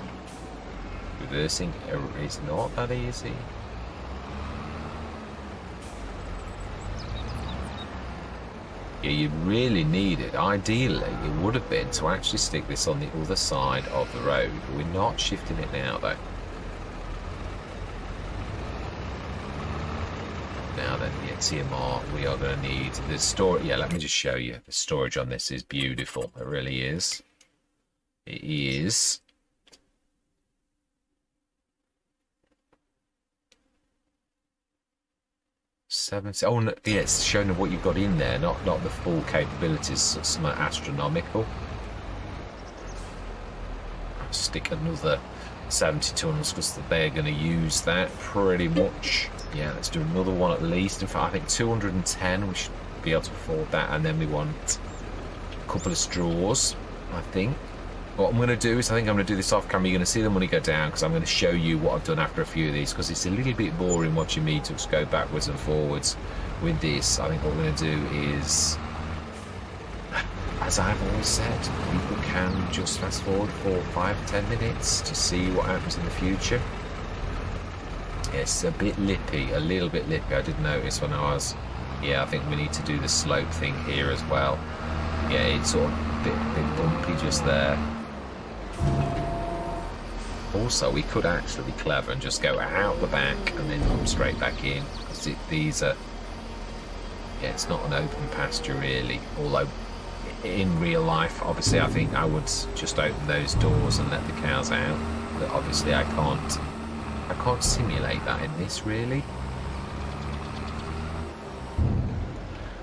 Reversing is not that easy. Yeah, you really need it. Ideally, it would have been to actually stick this on the other side of the road. But we're not shifting it now, though. Now then, the TMR, we are going to need the storage. Yeah, let me just show you. The storage on this is beautiful. It really is. It is. Oh, no, yeah, it's showing what you've got in there, not the full capabilities. Some astronomical. I'll stick another 70 tons because they're going to use that pretty much. Yeah, let's do another one at least. In fact, I think 210. We should be able to afford that, and then we want a couple of straws, I think. What I'm going to do is, I think I'm going to do this off camera. You're going to see the money go down because I'm going to show you what I've done after a few of these, because it's a little bit boring watching me just go backwards and forwards with this. I think what we're going to do is, as I've always said, people can just fast forward for 5-10 minutes to see what happens in the future. It's a bit lippy, a little bit lippy. I did notice when I was, yeah, I think we need to do the slope thing here as well. Yeah, it's sort of a bit bumpy just there. Also, we could actually be clever and just go out the back and then come straight back in, because these are, yeah, it's not an open pasture really. Although in real life, obviously, I think I would just open those doors and let the cows out. But obviously, I can't simulate that in this really.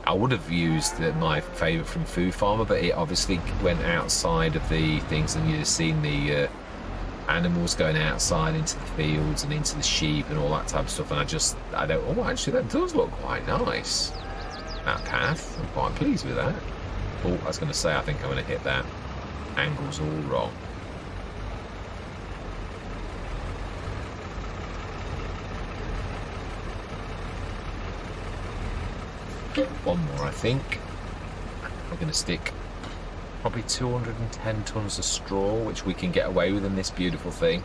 I would have used my favourite from Food Farmer, but it obviously went outside of the things, and you'd have seen the animals going outside into the fields and into the sheep and all that type of stuff. And I don't. Oh, actually, that does look quite nice. That path, I'm quite pleased with that. Oh, I was going to say, I think I'm going to hit that. Angle's all wrong. One more, I think. We're going to stick probably 210 tons of straw, which we can get away with in this beautiful thing.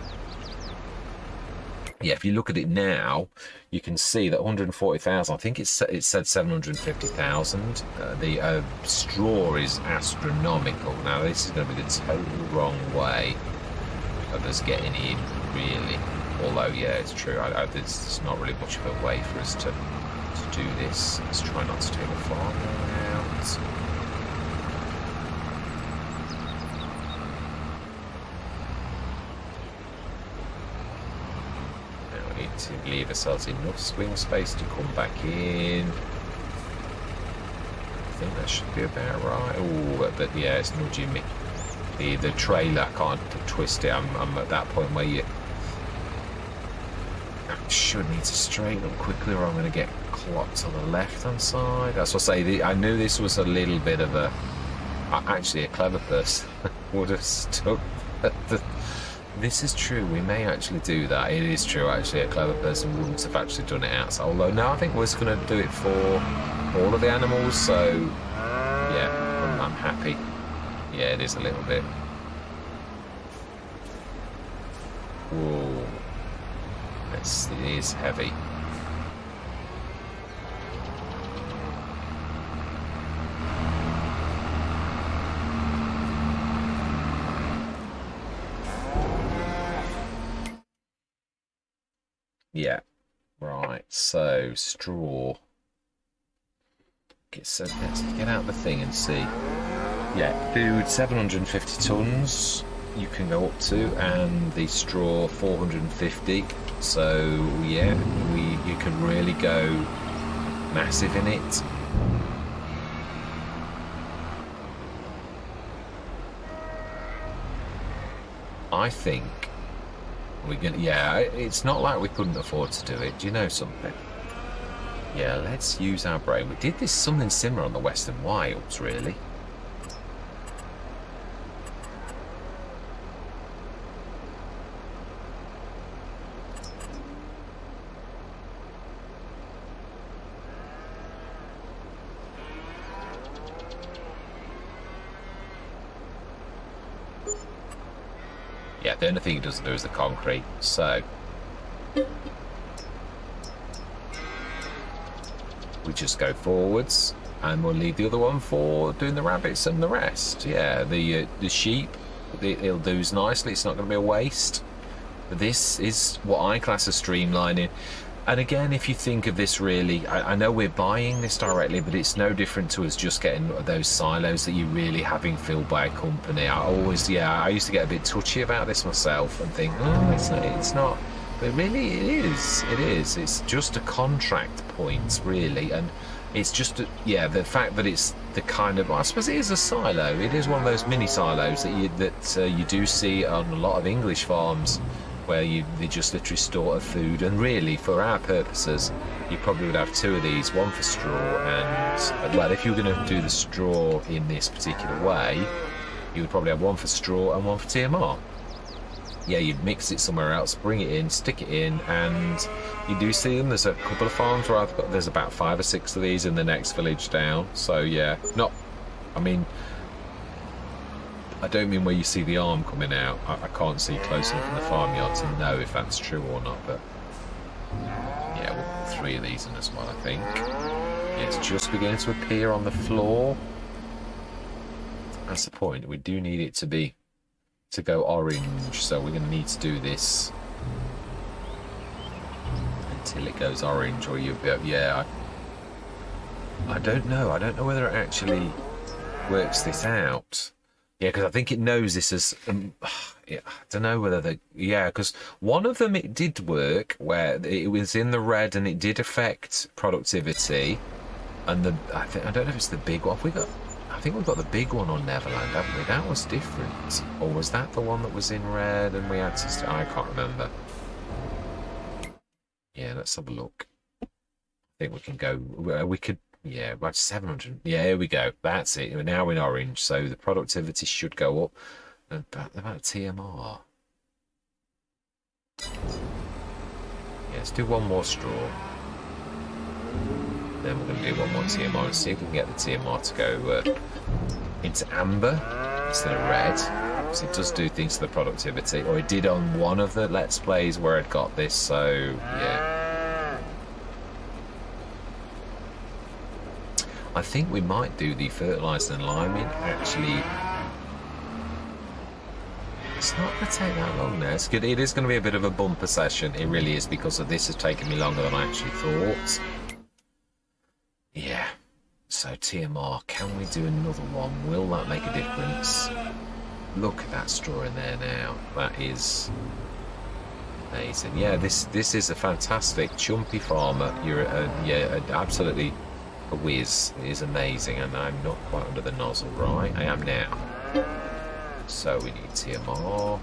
Yeah, if you look at it now, you can see that 140,000. I think it said 750,000. The straw is astronomical. Now this is going to be the total wrong way of us getting in, really. Although, yeah, it's true. There's not really much of a way for us to do this. Let's try not to take the farm out. Now we need to leave ourselves enough swing space to come back in. I think that should be about right. Oh, but yeah, it's nudging me. The trailer, I can't twist it. I'm at that point where you should need to straighten up quickly, or I'm going to get clocked on the left-hand side. That's what I say. I knew this was a little bit of actually a clever person would have stuck This is true. We may actually do that. It is true, actually. A clever person wouldn't have actually done it outside. Although, no, I think we're just going to do it for all of the animals. So, yeah, I'm happy. Yeah, it is a little bit. Whoa. It is heavy. Yeah, right. So straw. Let's get out the thing and see. Yeah, dude, 750 tons you can go up to, and the straw 450. So yeah, you can really go massive in it. I think we're gonna. Yeah, it's not like we couldn't afford to do it. Do you know something? Yeah, let's use our brain. We did this something similar on the Western Wilds, really. Yeah, the only thing it doesn't do is the concrete, so we just go forwards and we'll leave the other one for doing the rabbits and the rest. Yeah, the sheep, it'll do nicely. It's not going to be a waste. But this is what I class as streamlining. And again, if you think of this really, I know we're buying this directly, but it's no different to us just getting those silos that you're really having filled by a company. I used to get a bit touchy about this myself and think, oh, it's not. But really, it is. It's just a contract point, really. And it's just, the fact that it's the kind of, I suppose it is a silo. It is one of those mini silos that you do see on a lot of English farms, where they just literally store food. And really, for our purposes, you probably would have two of these, one for straw and, well, if you were going to do the straw in this particular way, you would probably have one for straw and one for TMR. Yeah, you'd mix it somewhere else, bring it in, stick it in, and you do see them. There's a couple of farms where there's about 5 or 6 of these in the next village down. So yeah, I don't mean where you see the arm coming out. I can't see close enough in the farmyard to know if that's true or not, but yeah, we'll put 3 of these in as well, I think. Yeah, it's just beginning to appear on the floor. That's the point. We do need it to go orange, so we're going to need to do this until it goes orange, or I don't know. I don't know whether it actually works this out. Yeah, because I think it knows this as I don't know whether because one of them it did work where it was in the red and it did affect productivity, and I don't know if it's the big one. I think we've got the big one on Neverland, haven't we? That was different, or was that the one that was in red and we had to? I can't remember. Yeah, let's have a look. I think we can go. We could. Yeah, about 700. Yeah, here we go. That's it. We're now in orange, so the productivity should go up. About TMR. Yeah, let's do one more straw. Then we're going to do one more TMR and see if we can get the TMR to go into amber instead of red. Because it does do things to the productivity. Or it did on one of the Let's Plays where it got this, so yeah. I think we might do the fertiliser and liming. Actually, it's not going to take that long now. It's good. It is going to be a bit of a bumper session. It really is, because of this has taken me longer than I actually thought. Yeah. So TMR, can we do another one? Will that make a difference? Look at that straw in there now. That is amazing. Yeah, this is a fantastic chumpy farmer. You're absolutely a whiz. It is amazing, and I'm not quite under the nozzle, right? I am now. So we need TMR.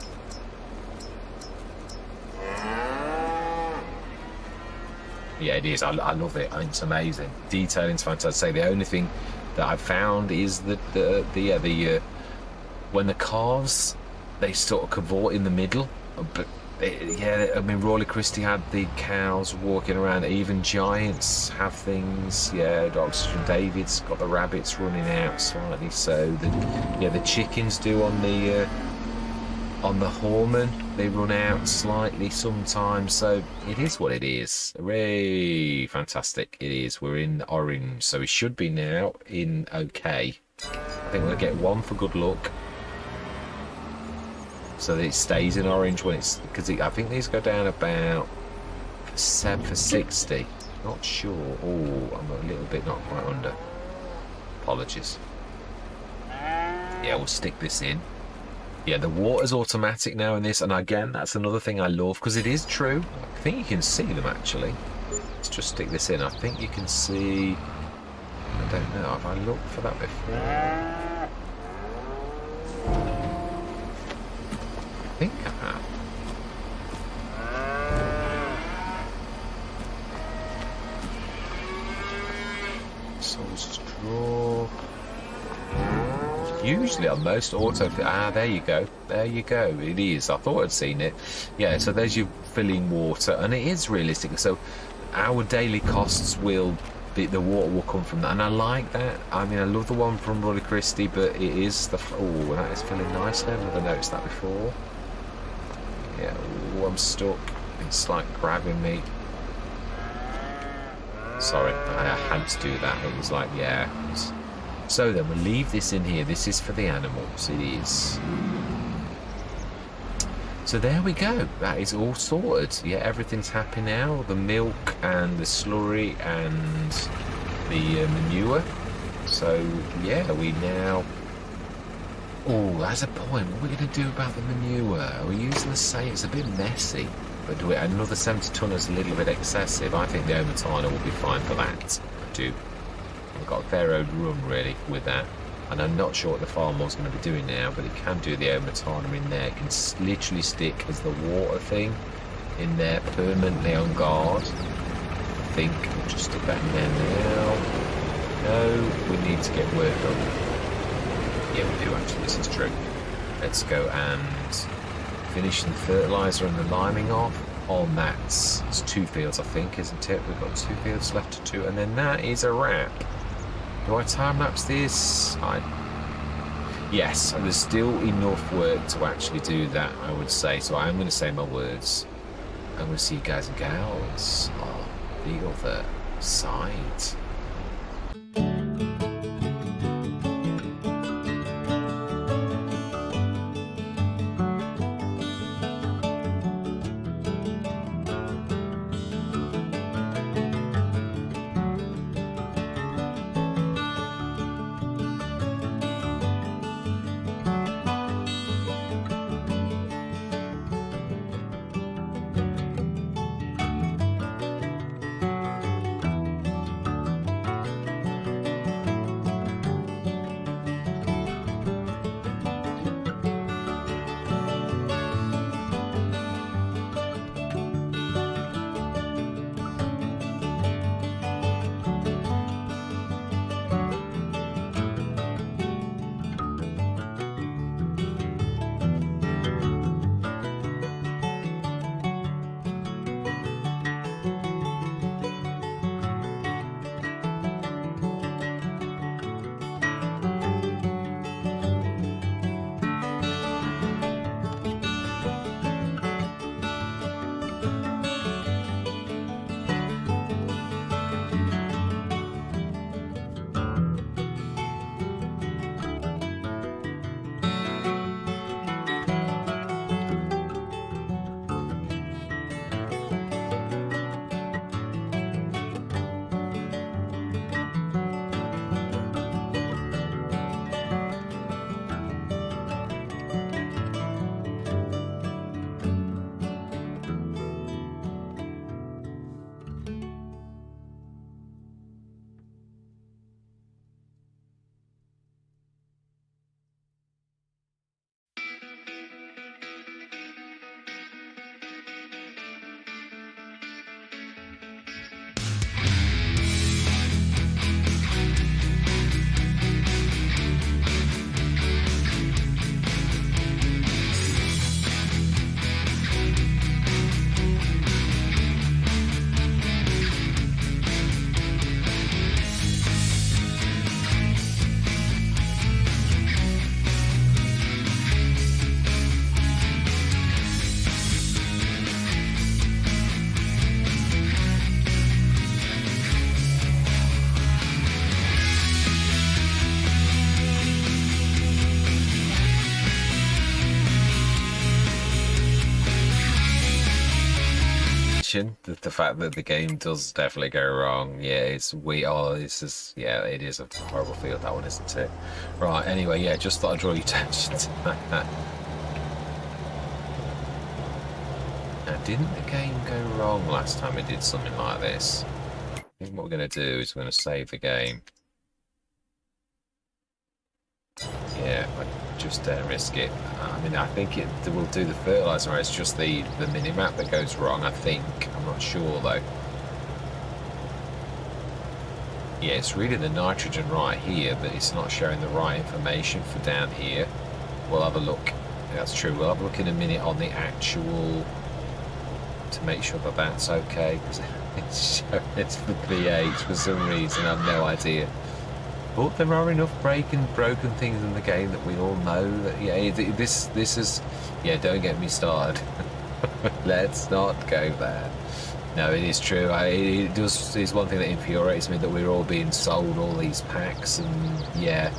Yeah, it is. I love it. It's amazing. Detailing's fantastic. Say the only thing that I've found is that when the calves, they sort of cavort in the middle. But yeah, I mean, Royal Christie had the cows walking around. Even Giants have things. Yeah, Oxygen David's got the rabbits running out slightly. So the chickens do on the Horman. They run out slightly sometimes. So it is what it is. Hooray! Fantastic. It is. We're in orange, so we should be now in okay. I think we'll get one for good luck, so that it stays in orange when it's, because I think these go down about 7 for 60. Not sure. Oh, I'm a little bit not quite under. Apologies. Yeah, we'll stick this in. Yeah, the water's automatic now in this, and again, that's another thing I love, because it is true. I think you can see them actually. Let's just stick this in. I think you can see. I don't know. Have I looked for that before? I think I have. Soul's Draw. Usually on most auto... there you go. There you go. It is. I thought I'd seen it. Yeah, so there's your filling water. And it is realistic. So our daily costs will... The water will come from that. And I like that. I mean, I love the one from Royal Christie, but it is the... Oh, that is filling nicely. I've never noticed that before. Yeah, oh, I'm stuck. It's like grabbing me. Sorry, I had to do that. It was like, yeah... So then we'll leave this in here. This is for the animals. It is. So there we go. That is all sorted. Yeah, everything's happy now. The milk and the slurry and the manure. So yeah, we now... Oh, that's a point. What are we going to do about the manure? Are we using the same? It's a bit messy. But do we, another 70 tonne is a little bit excessive. I think the Omatana will be fine for that. I do. I've got a fair old room really with that, and I'm not sure what the farmer's going to be doing now, but it can do the Omatana in there. It can literally stick as the water thing in there permanently on guard. I think we'll just stick that in there now. No, we need to get work done. Yeah, we do actually, this is true. Let's go and finish the fertiliser and the liming off on that. It's 2 fields, I think, isn't it? We've got 2 fields left to do, and then that is a wrap. Do I time-lapse this? Yes, there's still enough work to actually do that, I would say. So I'm going to say my words. I'm going to see you guys and gals on the other side. mention the fact that the game does definitely go wrong. Yeah, this is, yeah, it is a horrible field, that one, isn't it? Right, anyway, yeah, just thought I'd draw your attention to that. Now, didn't the game go wrong last time we did something like this? I think what we're going to do is we're going to save the game. Yeah, I just risk it. I mean, I think it will do the fertilizer. It's just the mini-map that goes wrong, I think. I'm not sure, though. Yeah, it's reading the nitrogen right here, but it's not showing the right information for down here. We'll have a look. That's true. We'll have a look in a minute on the actual to make sure that that's okay, because it's for pH for some reason. I have no idea. But there are enough broken things in the game that we all know that, yeah, this is, yeah, don't get me started. Let's not go there. No, it is true. It's one thing that infuriates me, that we're all being sold all these packs, and yeah,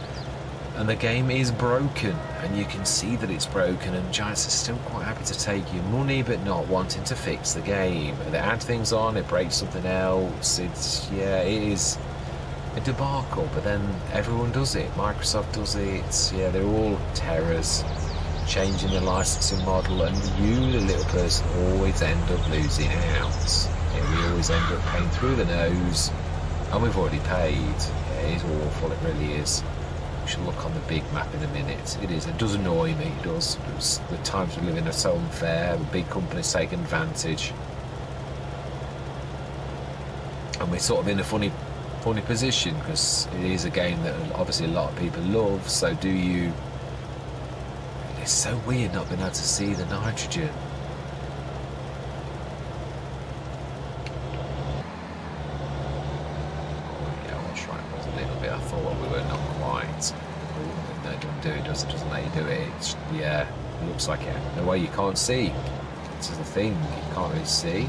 and the game is broken, and you can see that it's broken, and Giants are still quite happy to take your money, but not wanting to fix the game. They add things on, it breaks something else. It's, yeah, it is a debacle, but then everyone does it. Microsoft does it. Yeah, they're all terrors, changing the licensing model, and you, the little person, always end up losing out. Yeah, we always end up paying through the nose, and we've already paid. Yeah, it is awful, it really is. We should look on the big map in a minute. It is. It does annoy me. It does. The times we live in are so unfair. The big companies taking advantage, and we're sort of in a funny position, because it is a game that obviously a lot of people love. So do you? It's so weird not being able to see the nitrogen. Oh yeah, I'll try it a little bit. I thought we were not quite. No, it doesn't do it. Doesn't let you do it. It's, yeah, it looks like it. No way, you can't see. This is the thing. You can't really see.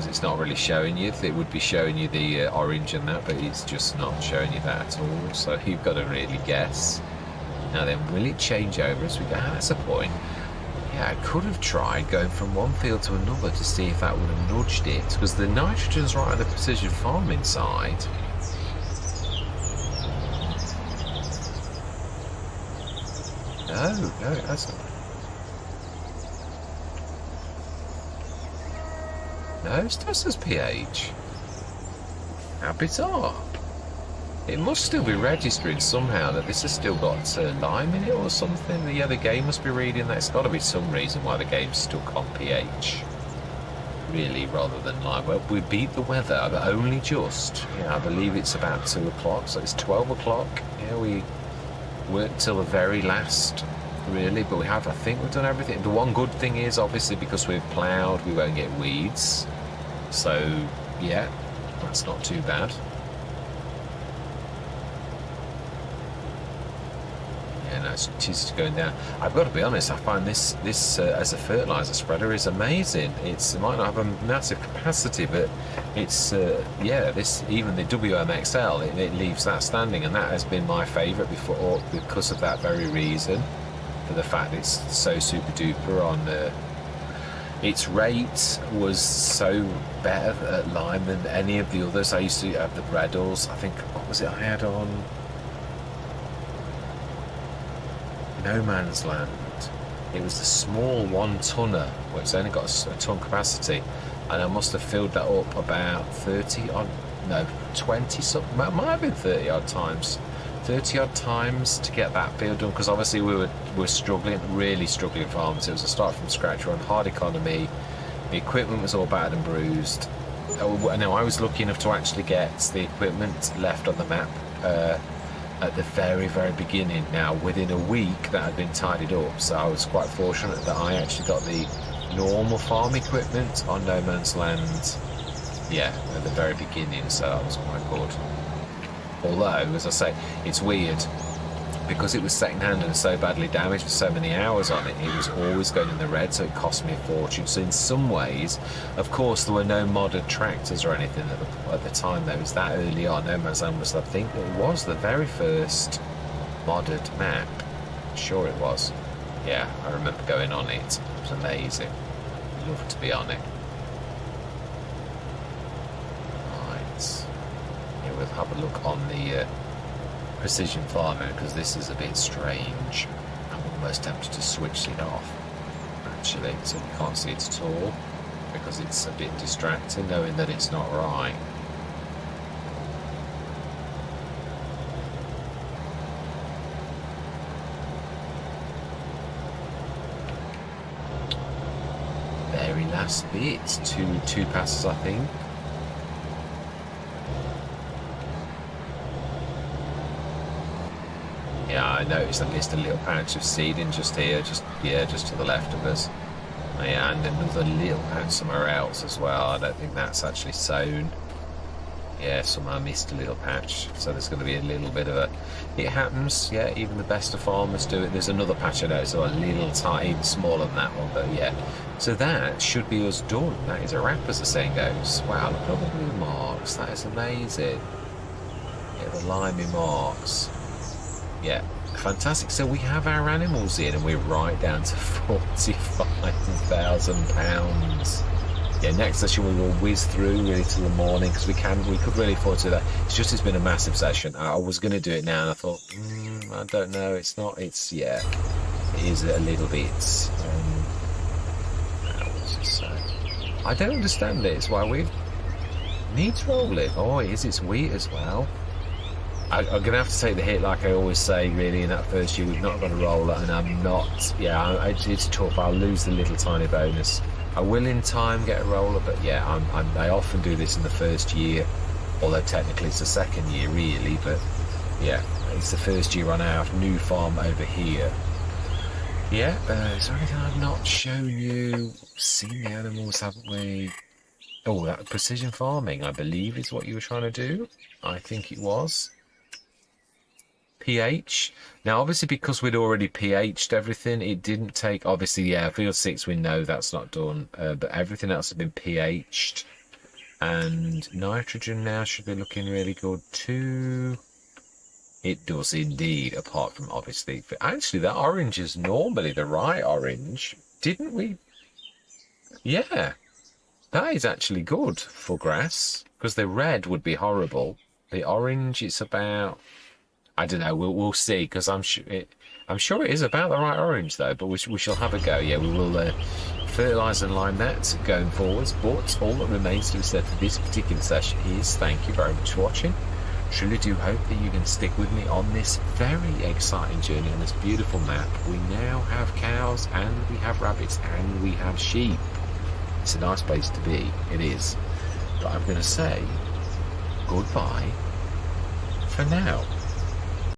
It's not really showing you. It would be showing you the orange and that, but it's just not showing you that at all. So you've got to really guess. Now then, will it change over as we go? That's a point. Yeah, I could have tried going from one field to another to see if that would have nudged it, because the nitrogen's right on the precision farming side. No, that's not. No, it still says pH. How bizarre. It must still be registering somehow that this has still got lime in it or something. The other game must be reading that. It's got to be some reason why the game's stuck on pH, really, rather than lime. Well, we beat the weather, but only just. Yeah, I believe it's about 2 o'clock, so it's 12 o'clock. Yeah, we worked till the very last, really, but I think we've done everything. The one good thing is, obviously, because we've ploughed, we won't get weeds. So, yeah, that's not too bad. Yeah, no, it's just going down. I've got to be honest, I find this as a fertilizer spreader is amazing. It might not have a massive capacity, but it's, yeah, this, even the WMXL, it leaves that standing, and that has been my favourite before, because of that very reason. For the fact it's so super duper on its rate was so better at lime than any of the others. I used to have the Breddles. I think, what was it I had on? No Man's Land. It was the small 1-tonner, where it's only got a ton capacity, and I must have filled that up about 30 odd, no, 20 something, might have been 30 odd times. 30 odd times to get that field done, because obviously we were struggling, really struggling farmers. It was a start from scratch, we're on hard economy, the equipment was all bad and bruised. Now I was lucky enough to actually get the equipment left on the map at the very beginning. Now within a week that had been tidied up, so I was quite fortunate that I actually got the normal farm equipment on No Man's Land, yeah, at the very beginning, so that was quite good. Although, as I say, it's weird, because it was second-hand and so badly damaged for so many hours on it, it was always going in the red, so it cost me a fortune. So in some ways, of course, there were no modded tractors or anything at the time. There was that early on. No Man's Land was, I think, it was the very first modded map. Sure it was. Yeah, I remember going on it. It was amazing. Loved to be on it. Right. Yeah, we'll have a look on the precision farming, because this is a bit strange. I'm almost tempted to switch it off, actually, so we can't see it at all, because it's a bit distracting knowing that it's not right. Very last bit, two passes, I think. Yeah, I noticed I missed a little patch of seeding just here, just to the left of us. Yeah, and another little patch somewhere else as well. I don't think that's actually sown. Yeah, somehow I missed a little patch, so there's going to be a little bit of a... It happens, yeah, even the best of farmers do it. There's another patch I noticed, so a little tiny, even smaller than that one, but yeah. So that should be us done. That is a wrap, as the saying goes. Wow, look at all the blue marks. That is amazing. Yeah, the limey marks. Yeah, fantastic. So we have our animals in, and we're right down to £45,000. Yeah, next session we will whiz through really till the morning, because we could really afford to do that. It's been a massive session. I was going to do it now, and I thought, I don't know. It's not. It's yeah, it is a little bit. What's it say? I don't understand it. It's why we need to roll it. Oh, it is. It's wheat as well. I'm going to have to take the hit, like I always say, really, in that first year. We've not got a roller, and I'm not... Yeah, it's tough. I'll lose the little tiny bonus. I will in time get a roller, but yeah, I often do this in the first year, although technically it's the second year, really, but yeah, it's the first year on our new farm over here. Yeah, is there anything I've not shown you? Seen the animals, haven't we? Oh, that precision farming, I believe, is what you were trying to do. I think it was. pH. Now, obviously, because we'd already pH'd everything, it didn't take... Obviously, yeah, field 6, we know that's not done. But everything else has been pH'd. And nitrogen now should be looking really good too. It does indeed, apart from, obviously... Actually, that orange is normally the right orange. Didn't we? Yeah. That is actually good for grass, because the red would be horrible. The orange, it's about... I don't know. We'll see, because I'm sure it is about the right orange though. But we shall have a go. Yeah, we will fertilise and lime that going forwards. But all that remains to be said for this particular session is thank you very much for watching. Truly do hope that you can stick with me on this very exciting journey on this beautiful map. We now have cows, and we have rabbits, and we have sheep. It's a nice place to be. It is. But I'm going to say goodbye for now.